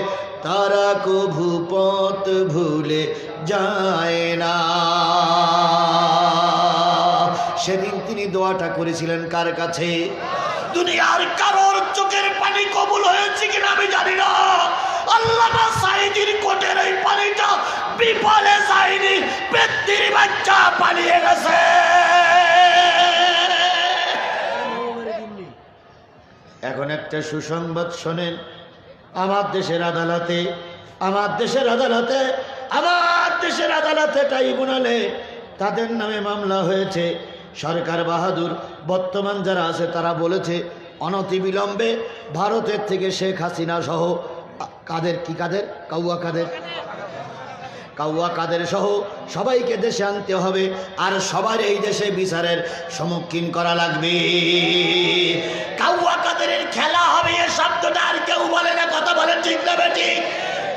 Speaker 1: তারা কভু পথ ভুলে যায় না। সেদিন তিনি দোয়াটা করেছিলেন কার কাছে? দুনিয়ার কারোর চোখের পানি কবুল হয়েছে কিনা আমি জানি না। আল্লামা সাঈদীর কোটের এই পানিটা বিফলে যায়নি, ব্যক্তির বাচ্চা পালিয়ে গেছে। এখন একটা সুসংবাদ শোনেন, আমার দেশের আদালতে, আমার দেশের আদালতে, আমার দেশের আদালতে ট্রাইব্যুনালে তাদের নামে মামলা হয়েছে। সরকার বাহাদুর বর্তমান যারা আছে তারা বলেছে অনতিবিলম্বে ভারতের থেকে শেখ হাসিনা সহ কাদের কি কাদের কাউয়া কাদের কাউয়া কাদের সহ সবাইকে দেশে আনতে হবে, আর সবার এই দেশে বিচারের সম্মুখীন করা লাগবে। কাউয়া কাদেরের খেলা হবে এ শব্দটা আর কেউ বলে না, কথা বলেন ঠিক না বেটি?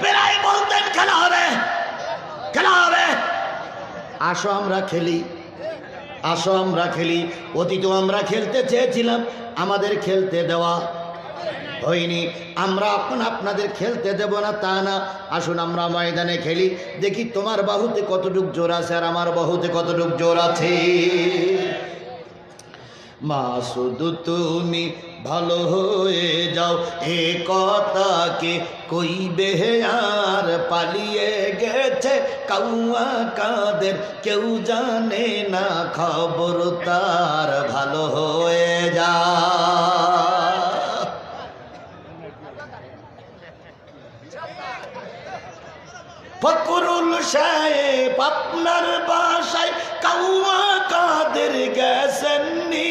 Speaker 1: প্রায় বলতেন খেলা হবে, খেলা হবে। আসো আমরা খেলি, আসো আমরা খেলি। অতীতেও আমরা খেলতে চেয়েছিলাম, আমাদের খেলতে দেওয়া হয়নি। আমরা এখন আপনাদের খেলতে দেব না তা না, আসুন আমরা ময়দানে খেলি, দেখি তোমার বাহুতে কতটুক জোর আছে আর আমার বাহুতে কতটুক জোর আছে। মা শুধু তুমি ভালো হয়ে যাও, এ কথাকে কইবে আর পালিয়ে গেছে কাউয়া কাদের, কেউ জানে না খবর তার, ভালো হয়ে যা। ফকরুল সাহেব আপনার বাসায় কাউয়া কাদের গেছেননি,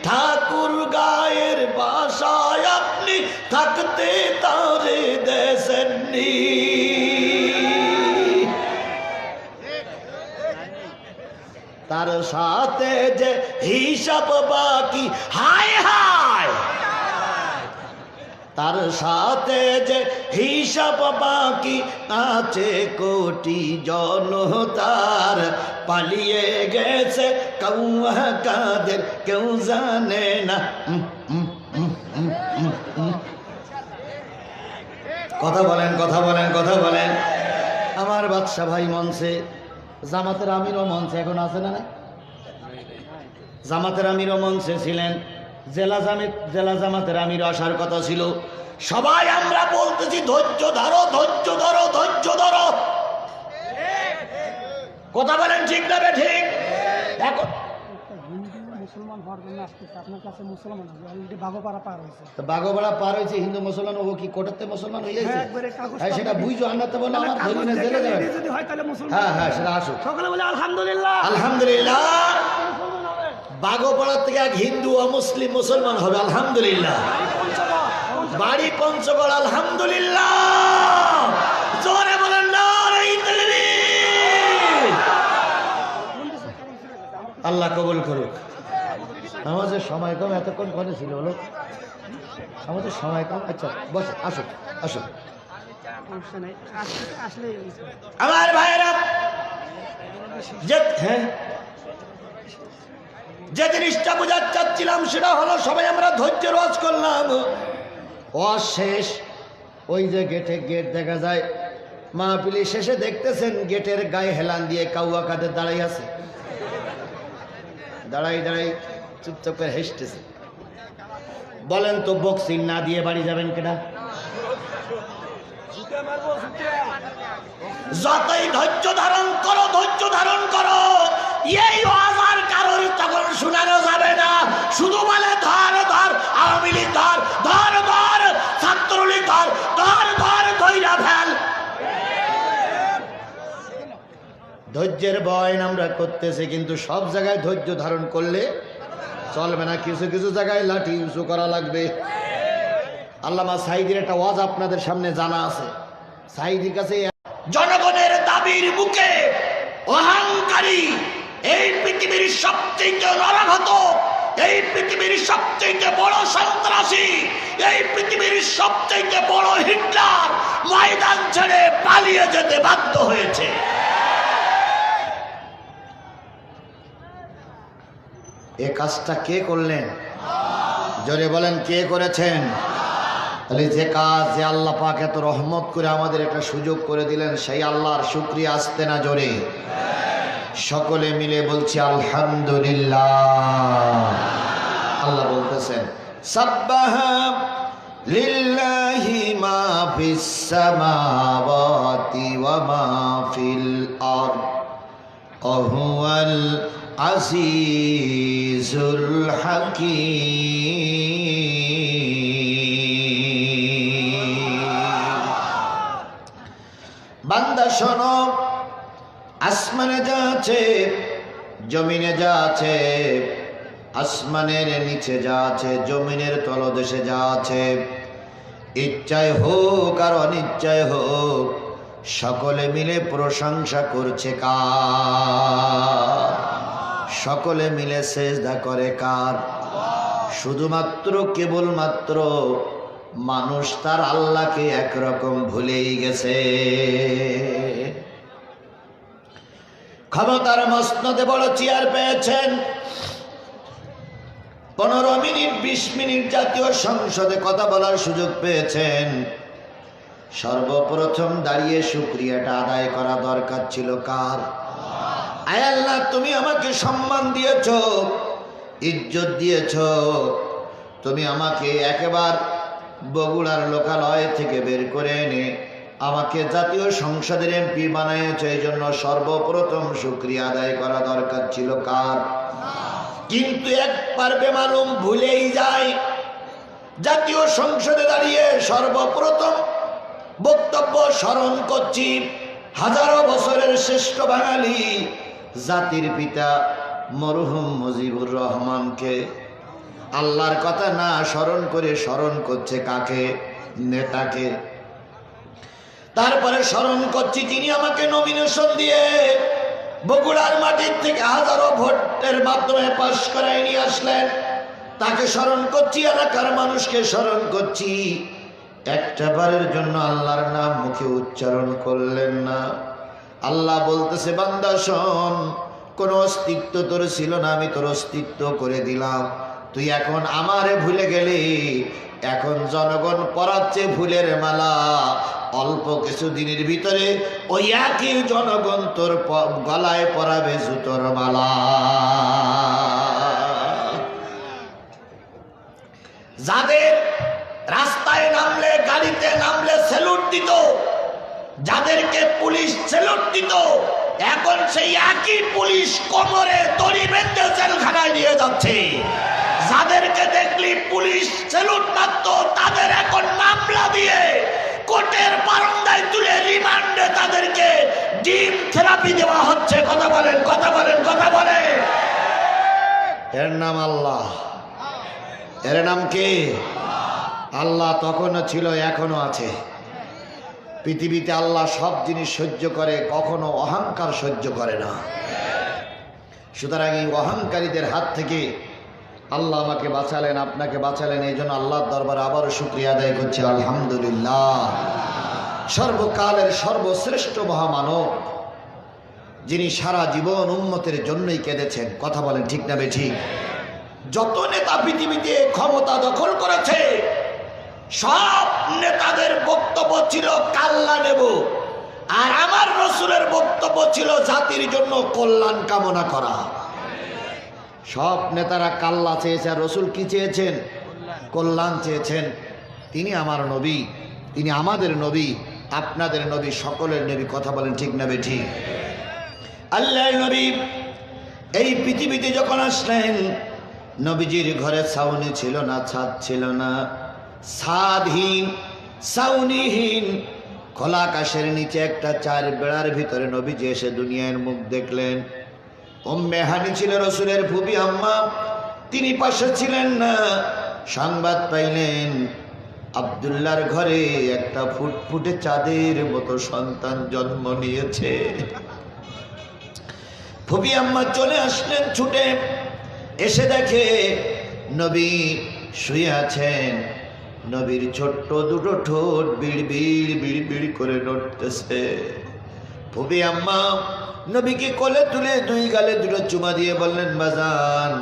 Speaker 1: ঠাকুর গায়ের বাসায় আপনি থাকতে তারে দেশেননি। তার সাথে যে হিসাব বাকি, হায় হায়, তার সাথে যে হিসাব বাকি আছে কোটি জনতার, পালিয়ে গেছে কাউয়া কাদের, কেউ জানে না। কথা বলেন, কথা বলেন, কথা বলেন। আমার বাদশা ভাই মঞ্চে, জামাতের আমিরও মঞ্চে এখন আছে না? জামাতের আমিরও মঞ্চে ছিলেন, জেলা জামাতের আমির আসার কথা ছিল। সবাই আমরা বলতেছি ধৈর্য ধরো, ধৈর্য ধরো, ধৈর্য ধরো। কথা বলেন ঠিক না ঠিক? দেখো মুসলমান হওয়ার জন্য আসতেছে আপনার কাছে, মুসলমান বাগোপাড়া পার হয়েছে, বাগোপাড়া পার হয়েছে, হিন্দু মুসলমান ও কি কোটাতে মুসলমান হয়ে গেছে? হ্যাঁ সেটা বুঝো, আন্নাতে বলো আমার ধরি না জেলে যাবে যদি হয় তাহলে মুসলমান। হ্যাঁ হ্যাঁ সেটা আসুক, সকলে বলে আলহামদুলিল্লাহ, আলহামদুলিল্লাহ। বাগোপাড়া থেকে এক হিন্দু ও মুসলিম মুসলমান হবে, আলহামদুলিল্লাহ। বাড়ি পঞ্চগড়, আলহামদুলিল্লাহ। জোরে বলেন নারে তাকবীর। আল্লাহ কবুল করুক। আমাদের সময় কম, এতক্ষণ ঘরে ছিল হলো আমাদের সময় কম। আচ্ছা বস, আসুন আসুন আমার ভাইয়েরা। হ্যাঁ, যে জিনিসটা বোঝাতে চাচ্ছিলাম সেটা হলো সবাই আমরা ধৈর্য রোজ করলাম, ওয়াজ শেষ। ওই যে গেট দেখা যায়, মাহফিলি শেষে দেখতেছেন গেটের গায়ে হেলান দিয়ে কাউয়া কাদের দাঁড়াই আছে, দাঁড়াই চুপচাপ করে হেসতেছে। বলেন তো বক্সিং না দিয়ে বাড়ি যাবেন কেনা? যতই ধৈর্য ধারণ করো, এই আওয়াজ কারোর তখন শোনানো যাবে না। শুধু বলে ধর আওয়ামী লীগ ধর ছাত্রলীগ ধর ধইরা ফেল। ধৈর্যের বয়ন আমরা করতেছি, কিন্তু সব জায়গায় ধৈর্য ধারণ করলে চলবে না। কিছু কিছু জায়গায় লাঠি উঁচু করা লাগবে। আল্লামা সাঈদীর একটা ওয়াজ আপনাদের সামনে জানা আছে। সাঈদীর কাছে জনগণের দাবির বুকে অহংকারী, এই পৃথিবীর সবচেয়ে নরঘাত, এই পৃথিবীর সবচেয়ে বড় সন্ত্রাসী, এই পৃথিবীর সবচেয়ে বড় হিটলার ময়দান ছেড়ে পালিয়ে যেতে বাধ্য হয়েছে। এ কাজটা কে করলেন? জোরে বলেন, কে করেছেন? তাহলে যে কাজ, যে আল্লাহ পাক এত রহমত করে আমাদের একটা সুযোগ করে দিলেন, সেই আল্লাহর শুকরিয়া আসতে না জোরে? সকলে মিলে বলছি আলহামদুলিল্লাহ। আল্লাহ বলতেছেন সাব্বাহা লিল্লাহি মা ফিস সামাওয়াতি ওয়া মা ফিল আরদ ওয়া হুয়াল আজিজুল হাকীম। বান্দা শোনো, আসমানে যা আছে, জমিনে যা আছে, আসমানের নিচে যা আছে, জমিনের তলদেশে যা আছে, ইচ্ছায় হোক আর অনিচ্ছায় হোক, সকলে মিলে প্রশংসা করছে কার? সকলে মিলে সেজদা করে কার? শুধুমাত্র কেবলমাত্র মানুষ তার আল্লাহকে একরকম ভুলেই গেছে। ক্ষমতার মসনদে বড় চেয়ার পেয়েছেন, 15 মিনিট 20 মিনিট জাতীয় সংসদে কথা বলার সুযোগ পেয়েছেন। সর্বপ্রথম দাঁড়িয়ে শুকরিয়াটা আদায় করা দরকার ছিল কার? আয় আল্লাহ, তুমি আমাকে সম্মান দিয়েছ, ইজ্জত দিয়েছ, তুমি আমাকে একেবারে বগুড়ার লোকালয় থেকে বের করে এনে আমাকে জাতীয় সংসদের এমপি বানাইছে। এই জন্য সর্বপ্রথম শুকরিয়া আদায় করা দরকার ছিল কার? কিন্তু একবার বেমালুম ভুলেই যায়। জাতীয় সংসদে দাঁড়িয়ে সর্বপ্রথম বক্তব্য স্মরণ করছি হাজারো বছরের শ্রেষ্ঠ বাঙালি জাতির পিতা মরহুম মুজিবুর রহমানকে। আল্লাহর কথা না স্মরণ করে স্মরণ করছে কাকে? নেতাকে। তারপরে স্মরণ করছি যিনি আমাকে নমিনেশন দিয়ে বগুড়ার মাটির থেকে হাজারো ভোটের মাধ্যমে পাশ করায় নিয়ে আসলেন, তাকে স্মরণ করছি, এলাকার মানুষকে স্মরণ করছি। একটা বারের জন্য আল্লাহর নাম মুখে উচ্চারণ করলেন না। আল্লাহ বলতেছে, বান্দা শোন, কোন অস্তিত্ব তোর ছিল না, আমি তোর অস্তিত্ব করে দিলাম। তুই এখন আমারে ভুলে গেলি, এখন জনগণ পরাচ্ছে ফুলের মালা। অল্প কিছু দিনের ভিতরে ওই একই জনগণ তোর গলায় পরাবে জুতোর মালা। যাদের রাস্তায় নামলে, গাড়িতে নামলে স্যালুট দিত, যাদেরকে পুলিশ স্যালুট দিত, এখন সেই একই পুলিশ কোমরে দড়ি বেঁধে জেলখানায় নিয়ে যাচ্ছে। যাদেরকে দেখলি পুলিশ স্যালুট মারত, তাদের এখন মামলা দিয়ে কোর্টের বারান্দায় তুলে রিমান্ডে তাদেরকে ডিম থেরাপি দেওয়া হচ্ছে। কথা বলেন, কথা বলেন, কথা বলেন। এর নাম আল্লাহ। এর নাম কি? আল্লাহ তখনও ছিল, এখনো আছে। পৃথিবীতে আল্লাহ সব জিনিস সহ্য করে, কখনো অহংকার সহ্য করে না। সুতরাং এই অহংকারীদের হাত থেকে আল্লাহ আমাকে বাঁচালেন, আপনাকে বাঁচালেন, এই জন্য আল্লাহর দরবারে আবারও শুকরিয়া আদায় করছি আলহামদুলিল্লাহ। সর্বকালের সর্বশ্রেষ্ঠ মহামানব, যিনি সারা জীবন উম্মতের জন্যই কেঁদেছেন। কথা বলেন ঠিক না বেঠিক? যত নেতা পৃথিবীতে ক্ষমতা দখল করেছে, সব নেতাদের বক্তব্য ছিল কাল্লা নেব, আর আমার রসুলের বক্তব্য ছিল জাতির জন্য কল্যাণ কামনা করা। সব নেতারা কাল্লা চেয়েছে, আর রসুল কি চেয়েছেন? কল্যাণ চেয়েছেন। তিনি আমার নবী, তিনি আমাদের নবী, আপনাদের নবী, সকলের নবী। কথা বলেন ঠিক না বেঠিক? আল্লাহর নবী এই পৃথিবীতে যখন আসলেন, নবীজির ঘরে ছাউনি ছিল না, ছাদ ছিল না, ছাদহীন ছাউনিহীন খোলা আকাশের নিচে একটা চার বেড়ার ভিতরে নবীজি এসে দুনিয়ার মুখ দেখলেন। উম্মে হানি ছিল রসুলের ফুফি আম্মা, তিনি পাশে ছিলেন না। সংবাদ পাইলেন আব্দুল্লাহর ঘরে একটা ফুটফুটে চাঁদের মতো সন্তান জন্ম নিয়েছে। ফুফি আম্মা চলে আসলেন ছুটে, এসে দেখে নবী শুয়ে আছেন। নবীর ছোট্ট দুটো ঠোঁট বিড় বিড় বিড় বিড় করে নড়তেছে। ফুফি আম্মা নবীকে কোলে তুলে দুই গালে দুটো চুমা দিয়ে বললেন, বাজান,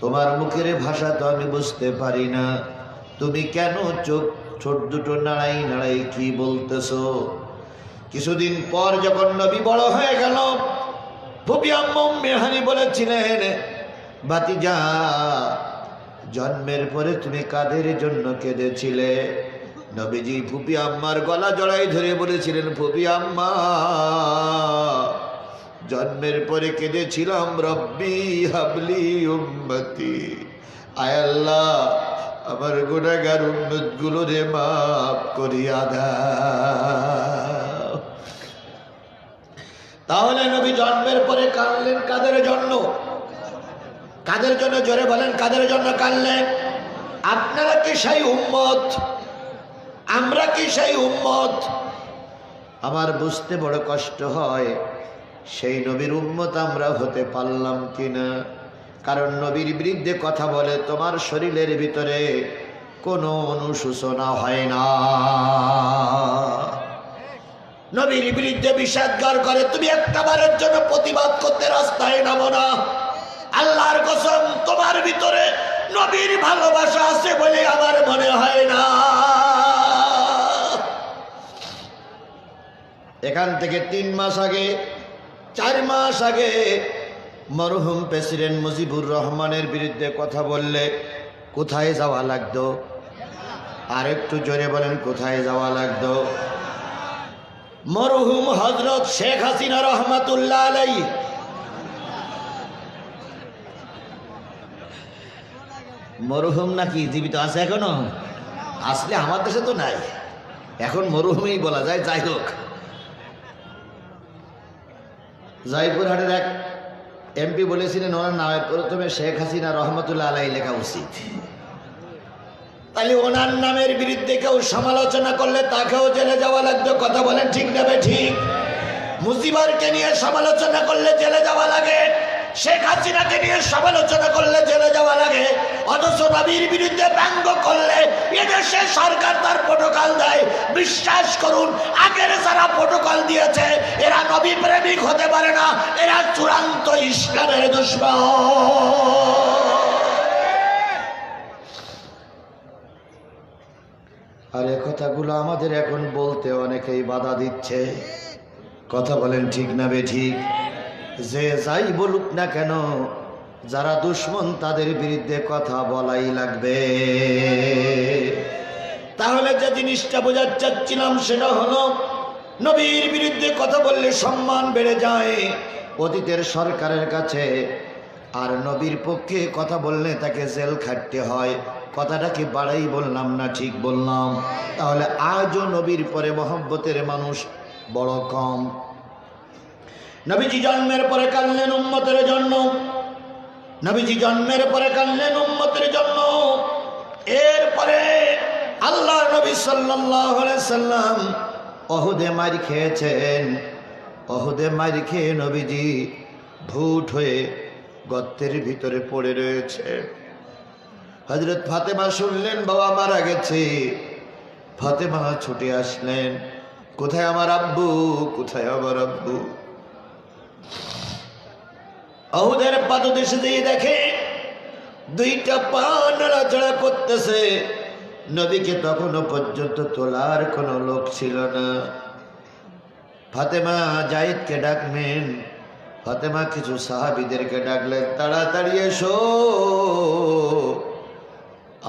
Speaker 1: তোমার মুখের ভাষা তো আমি বুঝতে পারি না, তুমি কেন ছোট দুটো নাড়াই নাড়াই কি বলতেছো? কিছুদিন পর যখন নবী বড় হয়ে গেল, ফুফি আম্মা উম্মে হানি বলেছিলেন, ভাতিজা, জন্মের পরে তুমি কাদের জন্য কেঁদেছিলে? নবীজি ফুফি আম্মার গলা জড়াই ধরে বলেছিলেন, ফুফি আম্মা, জন্মের পরে কেঁদেছিলাম, রব্বি হাবলি উম্মতি, আয় আল্লাহ, আমার গুনাহগার উম্মত গুলোরে মাফ করিয়া দাও। তাহলে নবী জন্মের পরে কাঁদলেন কাদের জন্য? কাদের জন্য? জোরে বলেন, কাদের জন্য কাঁদলেন? আপনারা কি সেই উম্মত? আমরা কি সেই উম্মত? আমার বুঝতে বড় কষ্ট হয়, সেই নবীর উম্মত আমরা হতে পারলাম কিনা। কারণ নবীর বিরুদ্ধে কথা বলে তোমার শরীরের ভিতরে কোনো অনুশোচনা হয় না। নবীর বিরুদ্ধে বিষাদগার করে তুমি একটা বারের জন্য প্রতিবাদ করতে রাস্তায় নামো না। আল্লাহর কসম, তোমার ভিতরে নবীর ভালোবাসা আছে বলে আমার মনে হয় না। এখান থেকে 3 মাস আগে, 4 মাস আগে মরহুম প্রেসিডেন্ট মুজিবুর রহমানের বিরুদ্ধে কথা বললে কোথায় যাওয়া লাগতো? আর একটু জোরে বলেন, কোথায় যাওয়া লাগতো? মরহুম হযরত শেখ হাসিনা রহমাতুল্লাহ আলাইহি, মরহুম নাকি জীবিত আছে এখনো? আসলে আমার দেশে তো নাই, এখন মরহুমই বলা যায়। যাই হোক, জয়পুরহাটের এক এমপি বলেছিলেন ওনার নামে প্রথমে শেখ হাসিনা রহমতুল্লাহ আলাইহি লেখা উচিত। তাহলে ওনার নামের বিরুদ্ধে কেউ সমালোচনা করলে তাকেও জেলে যাওয়া লাগতো। কথা বলেন ঠিক না ঠিক? মুজিবরকে নিয়ে সমালোচনা করলে জেলে যাওয়া লাগে, শেখ হাসিনাকে নিয়ে সমালোচনা করলে জেলে যাওয়া লাগে। অথচ নবীর বিরুদ্ধে ব্যঙ্গ করলে এদেশে সরকার তার প্রোটোকল দেয়। বিশ্বাস করুন, আগের যারা প্রোটোকল দিয়েছে এরা নবী প্রেমিক হতে পারে না, এরা চূড়ান্ত ইসলামের দুশমন। আর এই কথাগুলো আমাদের এখন বলতে অনেকেই বাধা দিচ্ছে। কথা বলেন ঠিক না ঠিক? যে যাই বলুক না কেন, যারা দুশমন তাদের বিরুদ্ধে কথা বলাই লাগবে। তাহলে যে জিনিসটা বোঝাতে চাচ্ছিলাম সেটা হলো, নবীর বিরুদ্ধে কথা বললে সম্মান বেড়ে যায় অতীতের সরকারের কাছে, আর নবীর পক্ষে কথা বললে তাকে জেল খাটতে হয়। কথাটা কি বাড়াই বললাম না ঠিক বললাম? তাহলে আজও নবীর পরে মহব্বতের মানুষ বড় কম। নবীজি জন্মের পরে কাঁদলেন উম্মতের জন্য, নবীজি জন্মের পরে কাঁদলেন উম্মতের জন্য। এরপরে আল্লাহর নবী সাল্লাল্লাহু আলাইহি সাল্লাম উহুদে মার খেয়েছেন। উহুদে মার খেয়ে নবীজি ভুট হয়ে গর্তের ভিতরে পড়ে রয়েছে। হযরত ফাতেমা শুনলেন বাবা মারা গেছে। ফাতেমা ছুটে আসলেন, কোথায় আমার আব্বু, কোথায় আমার আব্বু। উহুদের পাদদেশে দিয়ে দেখে দুইটা পা নাড়াচাড়া করতেছে। নবীকে তখনও পর্যন্ত তোলার কোনো লোক ছিল না। ফাতেমা জায়েদকে ডাকলেন, ফাতেমা কিছু সাহাবীদেরকে ডাকলেন, তাড়াতাড়ি এসো,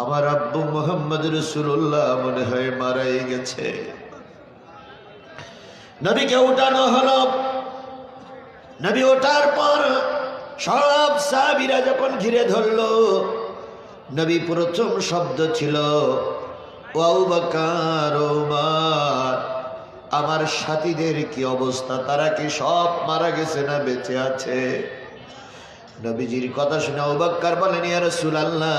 Speaker 1: আমার আব্বু মুহাম্মদ রাসূলুল্লাহ মনে হয় মারাই গেছে। নবীকে উঠানো হলো। নবী ওঠার পর সব সাহাবীরা যখন ঘিরে ধরলো, নবী প্রথম শব্দ ছিল ও আবু বকর, ওমর, আমার সাথীদের কি অবস্থা, তারা কি সব মারা গেছে না বেঁচে আছে? নবীজির কথা শুনে আবু বকর বলেন, ইয়া রাসূলুল্লাহ,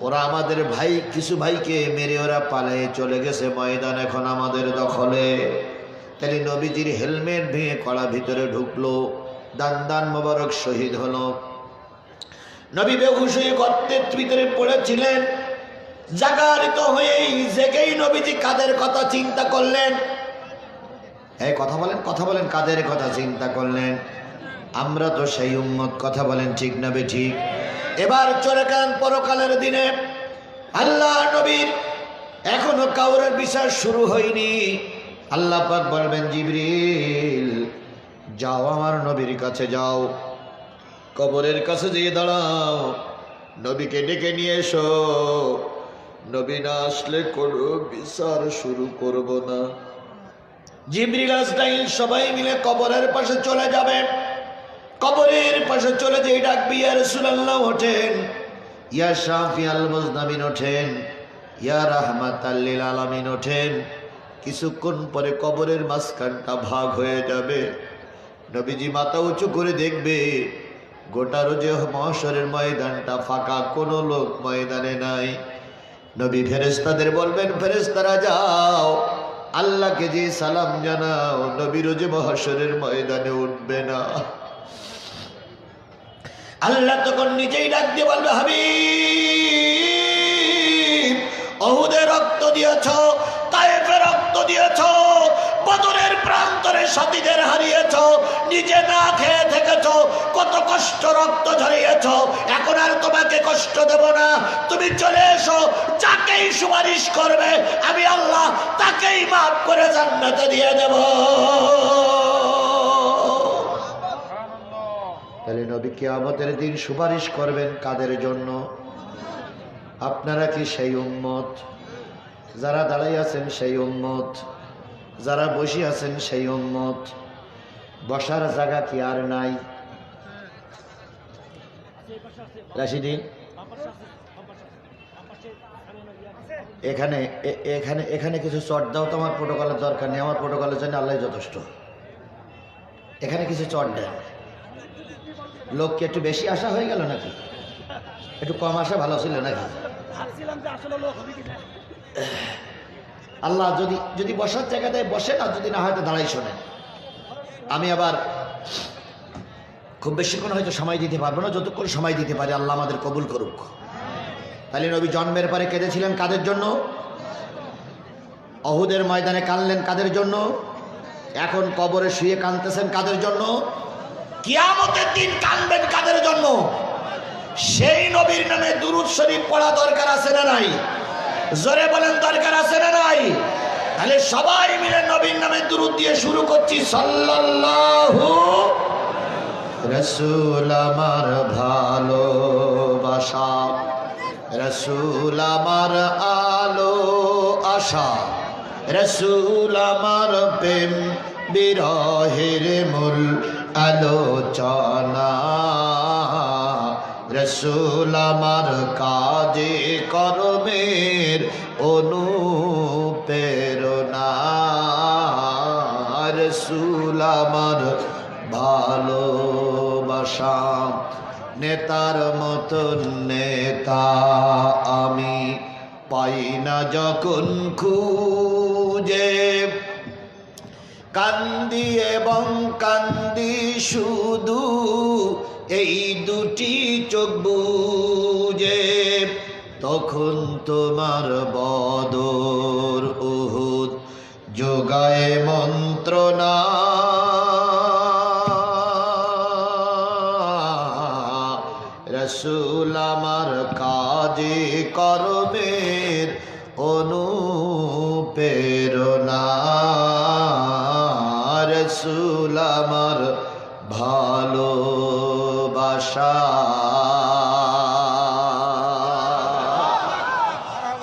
Speaker 1: ওরা আমাদের ভাই, কিছু ভাইকে মেরে ওরা পালিয়ে চলে গেছে ময়দান, এখন আমাদের দখলে। তাহলে নবীজির হেলমেট ভেঙে কড়া ভিতরে ঢুকলো, দান দান মোবারক শহীদ হলো। নবী বেহুশ হয়ে গর্তের ভিতরে পড়েছিলেন। জাগরিত হয়েই জেগেই নবীজি কাদের কথা চিন্তা করলেন? এই কথা বলেন, কাদের কথা চিন্তা করলেন? আমরা তো সেই উম্মত, কথা বলেন ঠিক না বেঠিক? এবার চলে গেলেন পরকালের দিনে। আল্লাহ নবীর এখনো কাউরের বিচার শুরু হয়নি। আল্লাহ পাক বলবেন, জিবরিল যাও আমার নবীর কাছে যাও, কবরের কাছে যেয়ে দাঁড়াও, নবীকে ডেকে নিয়ে এসো। নবী না আসলে কোনো বিচার শুরু করব না। জিবরিল আজরাইল সবাই মিলে কবরের পাশে চলে যাবে। কবরের পাশে চলে যেই ডাকবি, ইয়া রাসূলুল্লাহ ওঠেন, ইয়া শাফিআল মুজনাবিন ওঠেন, ইয়া রাহমাতাল লিল আলামিন ওঠেন। কিছুক্ষণ পরে কবরের মাঝখানটা ভাগ হয়ে যাবে। নবীজি মাথা উঁচু করে দেখবে গোটা রোজে মহশরের ময়দানটা ফাঁকা, কোনো লোক ময়দানে নাই। নবী ফেরেশতাদের বলবেন, ফেরেশতারা যাও আল্লাহকে যে সালাম জানাও, নবী রোজে মহশরের ময়দানে উঠবে না। আল্লাহ তখন নিজেই ডাক দিয়ে বলবে, হাবিব, উহুদে রক্ত দিয়েছ, তায়েফে রক্ত দিয়েছ, বদরের প্রান্তরে সাথীদের হারিয়েছ, নিজে না খেয়ে থেকেছ, কত কষ্ট রক্ত ঝরিয়েছ, এখন আর তোমাকে কষ্ট দেব না, তুমি চলে এসো। যাকেই সুপারিশ করবে আমি আল্লাহ তাকেই মাফ করে জান্নাতে দিয়ে দেব। তাহলে নবী কিয়ামতের দিন সুপারিশ করবেন কাদের জন্য? আপনারা কি সেই উম্মত? যারা দাঁড়াই আছেন সেই উম্মত, যারা বসে আছেন সেই উম্মত। বসার জায়গা কি আর নাই? রাশিদি, এখানে এখানে এখানে কিছু চট দাও তো, আমার প্রোটোকলের দরকার নেই, আমার প্রোটোকলের জন্য আল্লাহ যথেষ্ট। এখানে কিছু চট দেন। লোক কি একটু বেশি আসা হয়ে গেল নাকি? একটু কম আসা ভালো ছিল নাকি? আল্লাহ যদি যদি বসার জায়গা দেয় বসেন, আর যদি না হয়তো দাঁড়াই শোনেন। আমি আবার খুব বেশিক্ষণ হয়তো সময় দিতে পারবো না, যতক্ষণ সময় দিতে পারি আল্লাহ আমাদের কবুল করুক। তাহলে নবী জন্মের পরে কেঁদেছিলেন কাদের জন্য? উহুদের ময়দানে কাঁদলেন কাদের জন্য? এখন কবরে শুয়ে কাঁদতেছেন কাদের জন্য? কিয়ামতের দিন কাঁদবেন কাদের জন্য? সেই নবীর নামে দুরূদ শরীফ পড়া দরকার আছে না নাই? জোরে বলেন, দরকার আছে না নাই? তাহলে সবাই মিলে নবীর নামে দুরূদ দিয়ে শুরু করছি। সাল্লাল্লাহু রাসূল আমার ভালোবাসা, রাসূল আমার আলো আশা, রাসূল আমার প্রেম বিরহের মূল আলোচনা, রাসূল আমার কাজে কর্মের অনুপ্রেরণা, রাসূল আমার ভালোবাসা। নেতার মতন নেতা আমি পাই না যখন খুঁজে, কান্দি এবং কান্দি শুধু এই দুটি চোখ বুজে, তখন তোমার বদর উহুদ যোগায় মন্ত্রণা, রাসূল আমার কাজে কর্মের অনুপ্রেরণা, রাসূল আমার ভালোবাসা।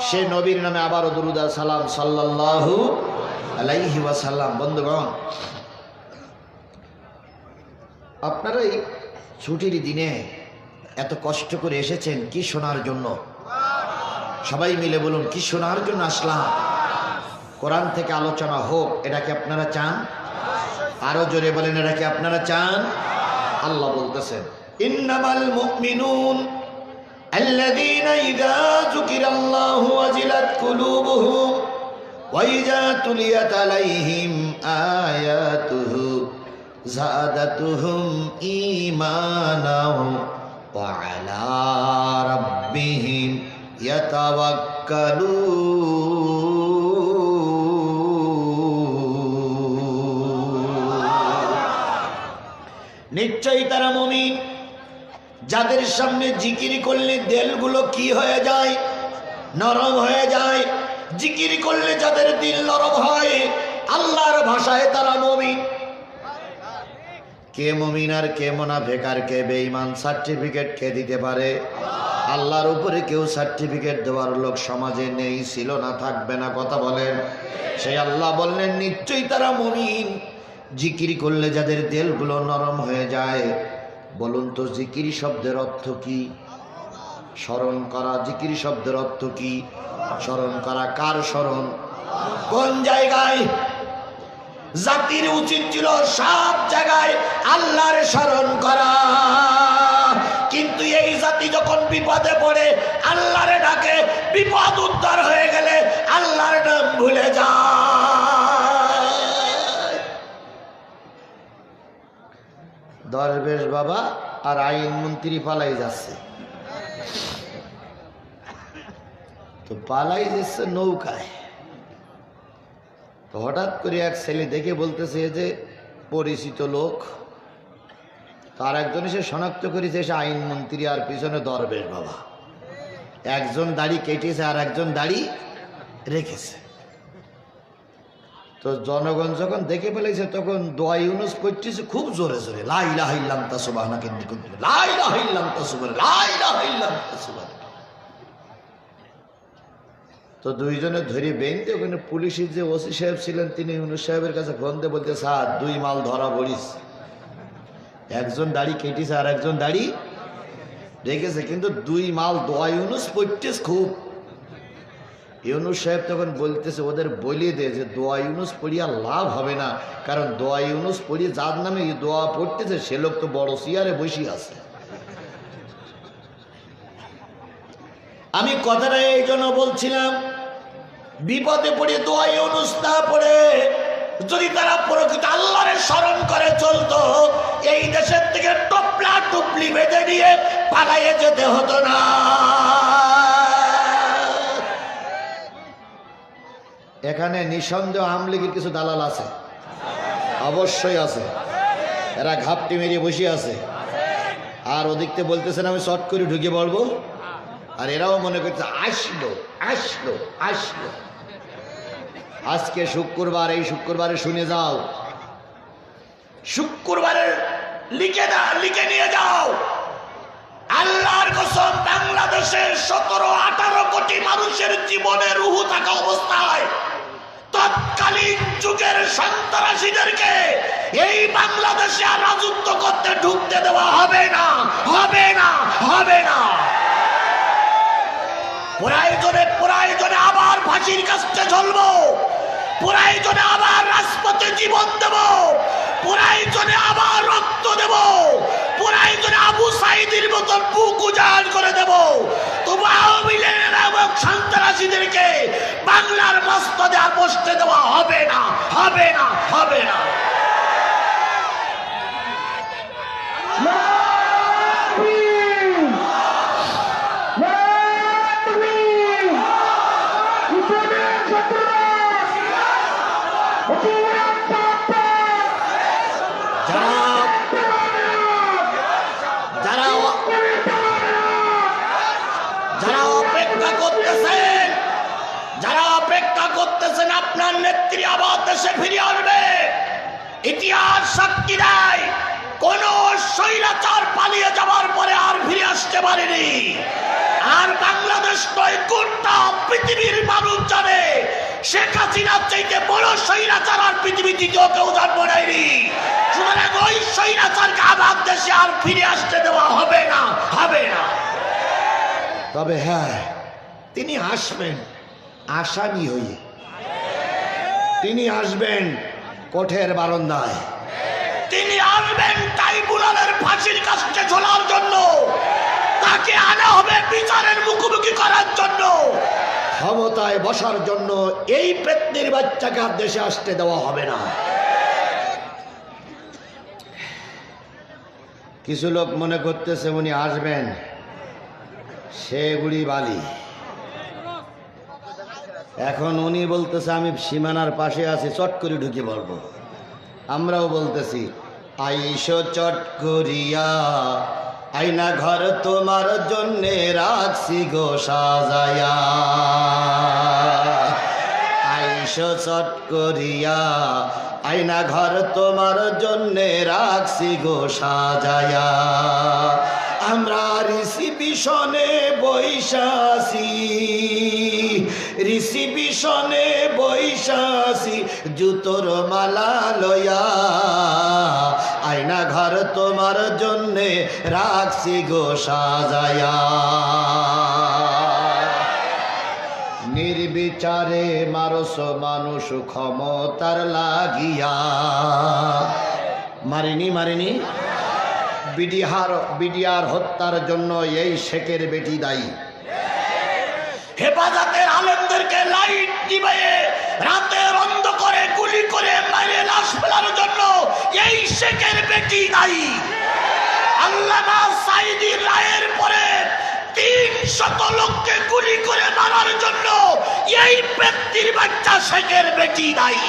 Speaker 1: সে নবীর নামে আবারও দুরূদ আর সালাম সাল্লাল্লাহু আলাইহি ওয়াসাল্লাম। বন্ধুগণ, আপনারা এই ছুটির দিনে এত কষ্ট করে এসেছেন কি শোনার জন্য? সবাই মিলে বলুন, কি শোনার জন্য আসলাম? কোরআন থেকে আলোচনা হোক, এটা কি আপনারা চান? আরো জোরে বলেন, এটা কি আপনারা চান? আল্লাহ বলতেছেন, ইন্নামাল মুমিনুন আল্লাযীনা ইযা যুকিরাল্লাহু ওয়াজিলাত কুলুবুহুম ওয়া ইযা তুলিয়াত আলাইহিম আয়াতুহু যাদাতুহুম ঈমানাও ওয়া আলা রাব্বিহিম ইয়াতাওয়াক্কালুন। নিশ্চয়ই তারা মুমিন যাদের সামনে জিকির করলে দিলগুলো কি হয়ে যায়? নরম হয়ে যায়। জিকির করলে যাদের দিল নরম হয়, আল্লাহর ভাষায় তারা মুমিন। কে মুমিন আর কে মুনাফিক আর কে বেঈমান সার্টিফিকেট কে দিতে পারে? আল্লাহর উপরে কেউ সার্টিফিকেট দেওয়ার লোক সমাজে নেই, ছিল না, থাকবে না। কথা বলেন। সেই আল্লাহ বললেন, নিশ্চয়ই তারা মুমিন জিকির করলে যাদের দিলগুলো নরম হয়ে যায়। বলুন তো, জিকির শব্দের অর্থ কি? স্মরণ করা। জিকির শব্দের অর্থ কি? স্মরণ করা। কার স্মরণ? কোন জায়গায়? জাতির উচিত ছিল সব জায়গায় আল্লাহর স্মরণ করা, কিন্তু এই জাতি যখন বিপদে পড়ে আল্লাহরে ডাকে, বিপদ উদ্ধার হয়ে গেলে আল্লাহর নাম ভুলে যায়। দরবেশ বাবা আর আইন মন্ত্রী পালাই যাচ্ছে, তো পালাই যাচ্ছে নৌকায়। তো হঠাৎ করে এক ছেলে দেখে বলতেছে যে পরিচিত লোক, তার একজন এসে শনাক্ত করেছে সে আইন মন্ত্রী আর পিছনে দরবেশ বাবা। একজন দাড়ি কেটেছে আর একজন দাড়ি রেখেছে। তো জনগণ যখন দেখে ফেলেছে তখন দোয়া ইউনুস পড়তেছে খুব জোরে জোরে, লা ইলাহা ইল্লা আনতা সুবহানাকা ইন্নী কুনতু মিনাল লা ইলাহা ইল্লা আনতা সুবহানাকা লা ইলাহা ইল্লা আনতা সুবহানাকা। তো দুইজনে ধরে বেঁধে ওখানে পুলিশের যে ওসি সাহেব ছিলেন তিনি ইউনুস সাহেবের কাছে ফোন দিয়ে বলতে, স্যার দুই মাল ধরা পড়িস, একজন দাড়ি কেটেছে আর একজন দাড়ি রেখেছে, কিন্তু দুই মাল দোয়া ইউনুস পড়তেস খুব। ইউনুস সাহেব তখন বলতেছে, ওদের বলিয়ে দে যে দোয়া ইউনুস পড়িয়া লাভ হবে না, কারণ দোয়া ইউনুস পড়িয়ে যার নামে এই দোয়া পড়তেছে সে লোক তো বড় চেয়ারে বসে আছে। আমি কথাটা এই জন্য বলছিলাম, বিপদে পড়ে দোয়া ইউনুস না পড়ে যদি তারা প্রকৃত আল্লাহরে স্মরণ করে চলতো, এই দেশের থেকে টপলা টুপলি বেঁধে নিয়ে পালাইয়ে যেতে হতো না। এখানে নিঃসন্দেহ আওয়ামী লীগের কিছু দালাল আছে, অবশ্যই আছে। এরা ঘাপটি মেরিয়ে বসে আছে, আর ওদিকতে বলতেছেন আমি শর্ট করে ঢুকে পড়বো, আর এরাও মনে করছে আসলো আসলো আসলো। আজকে শুক্রবার, এই শুক্রবারে শুনে যাও, শুক্রবারের লিখে নিয়ে যাও, আল্লাহর কসম বাংলাদেশের 17-18 কোটি মানুষের জীবনে রুহু থাকা অবস্থায় তৎকালীন যুগের সন্ত্রাসীদেরকে এই বাংলাদেশে আর রাজত্ব করতে ঢুকতে দেওয়া হবে না, হবে না, হবে না। প্রয়োজনে আবার ফাঁসির কাছে ঝুলবো, প্রয়োজনে আবার রাজপথে জীবন দেব, প্রয়োজনে আবার রক্ত দেব, প্রয়োজনে আবু সাইদের মতন বুক উজাড় করে দেব। তবু আওয়ামী লীগের এবং সন্ত্রাসী সন্ত্রাসীদেরকে বাংলার মসনদে আর বসতে দেওয়া হবে না, হবে না, হবে না। যারা অপেক্ষা করতেছেন আপনার নেত্রী আবার দেশে ফিরে আসবে, ইতিহাস সাক্ষী দেয় কোন স্বৈরাচার পালিয়ে যাওয়ার পরে আর ফিরে আসতে পারেনি। আর বাংলাদেশ নয়, গোটা পৃথিবীর মানুষ জানে শেখ হাসিনার চাইতে বড় স্বৈরাচার আর পৃথিবী দ্বিতীয় কেউ জন্ম নেয়নি। সুতরাং ওই স্বৈরাচারকে আবার দেশে আর ফিরে আসতে দেওয়া হবে না, হবে না। তবে হ্যাঁ, তিনি আসবেন আসামি হয়ে, তিনি আসবেন কোঠের বারান্দায়, তিনি আসবেন ট্রাইব্যুনালের ফাঁসির কাছে ঝোলার জন্য, তাকে আনা হবে বিচারের মুখোমুখি করার জন্য, ক্ষমতায় বসার জন্য। এই পেত্নির বাচ্চাকে আর দেশে আসতে দেওয়া হবে না। কিছু লোক মনে করতেছে উনি আসবেন সেগুড়ি বালি। এখন উনি বলতেছে আমি সীমানার পাশে আছি, চট করে ঢুকে পড়বো। আমরাও বলতেছি আইসো চট করিয়া, আইনা ঘর তোমার জন্যে রাখছি গো সাজায়া। আইসো চট করিয়া, আইনা ঘর তোমার জন্যে রাখছি গো সাজায়া। আমরা রিসিপিশনে বৈশাসি, রিসিপিশনে বৈশাসি, জুতোর মালা লয়া, আয়না ঘর তোমার জন্যে রাখছি গো সাজায়া। নির্বিচারে মারস মানুষ ক্ষমতার লাগিয়া, মারিনি মারিনি। বিডিআর হত্যার জন্য এই শেখের বেটি দায়ী। হেফাজতের আলেমদেরকে লাইট দিবে রাতের অন্ধকারে গুলি করে মারে লাশ ফেলার জন্য এই শেখের বেটি দায়ী। আল্লামা সাঈদীর রায়ের পরে ৩০০ লোককে গুলি করে মারার জন্য এই ব্যক্তির বাচ্চা শেখের বেটি দায়ী।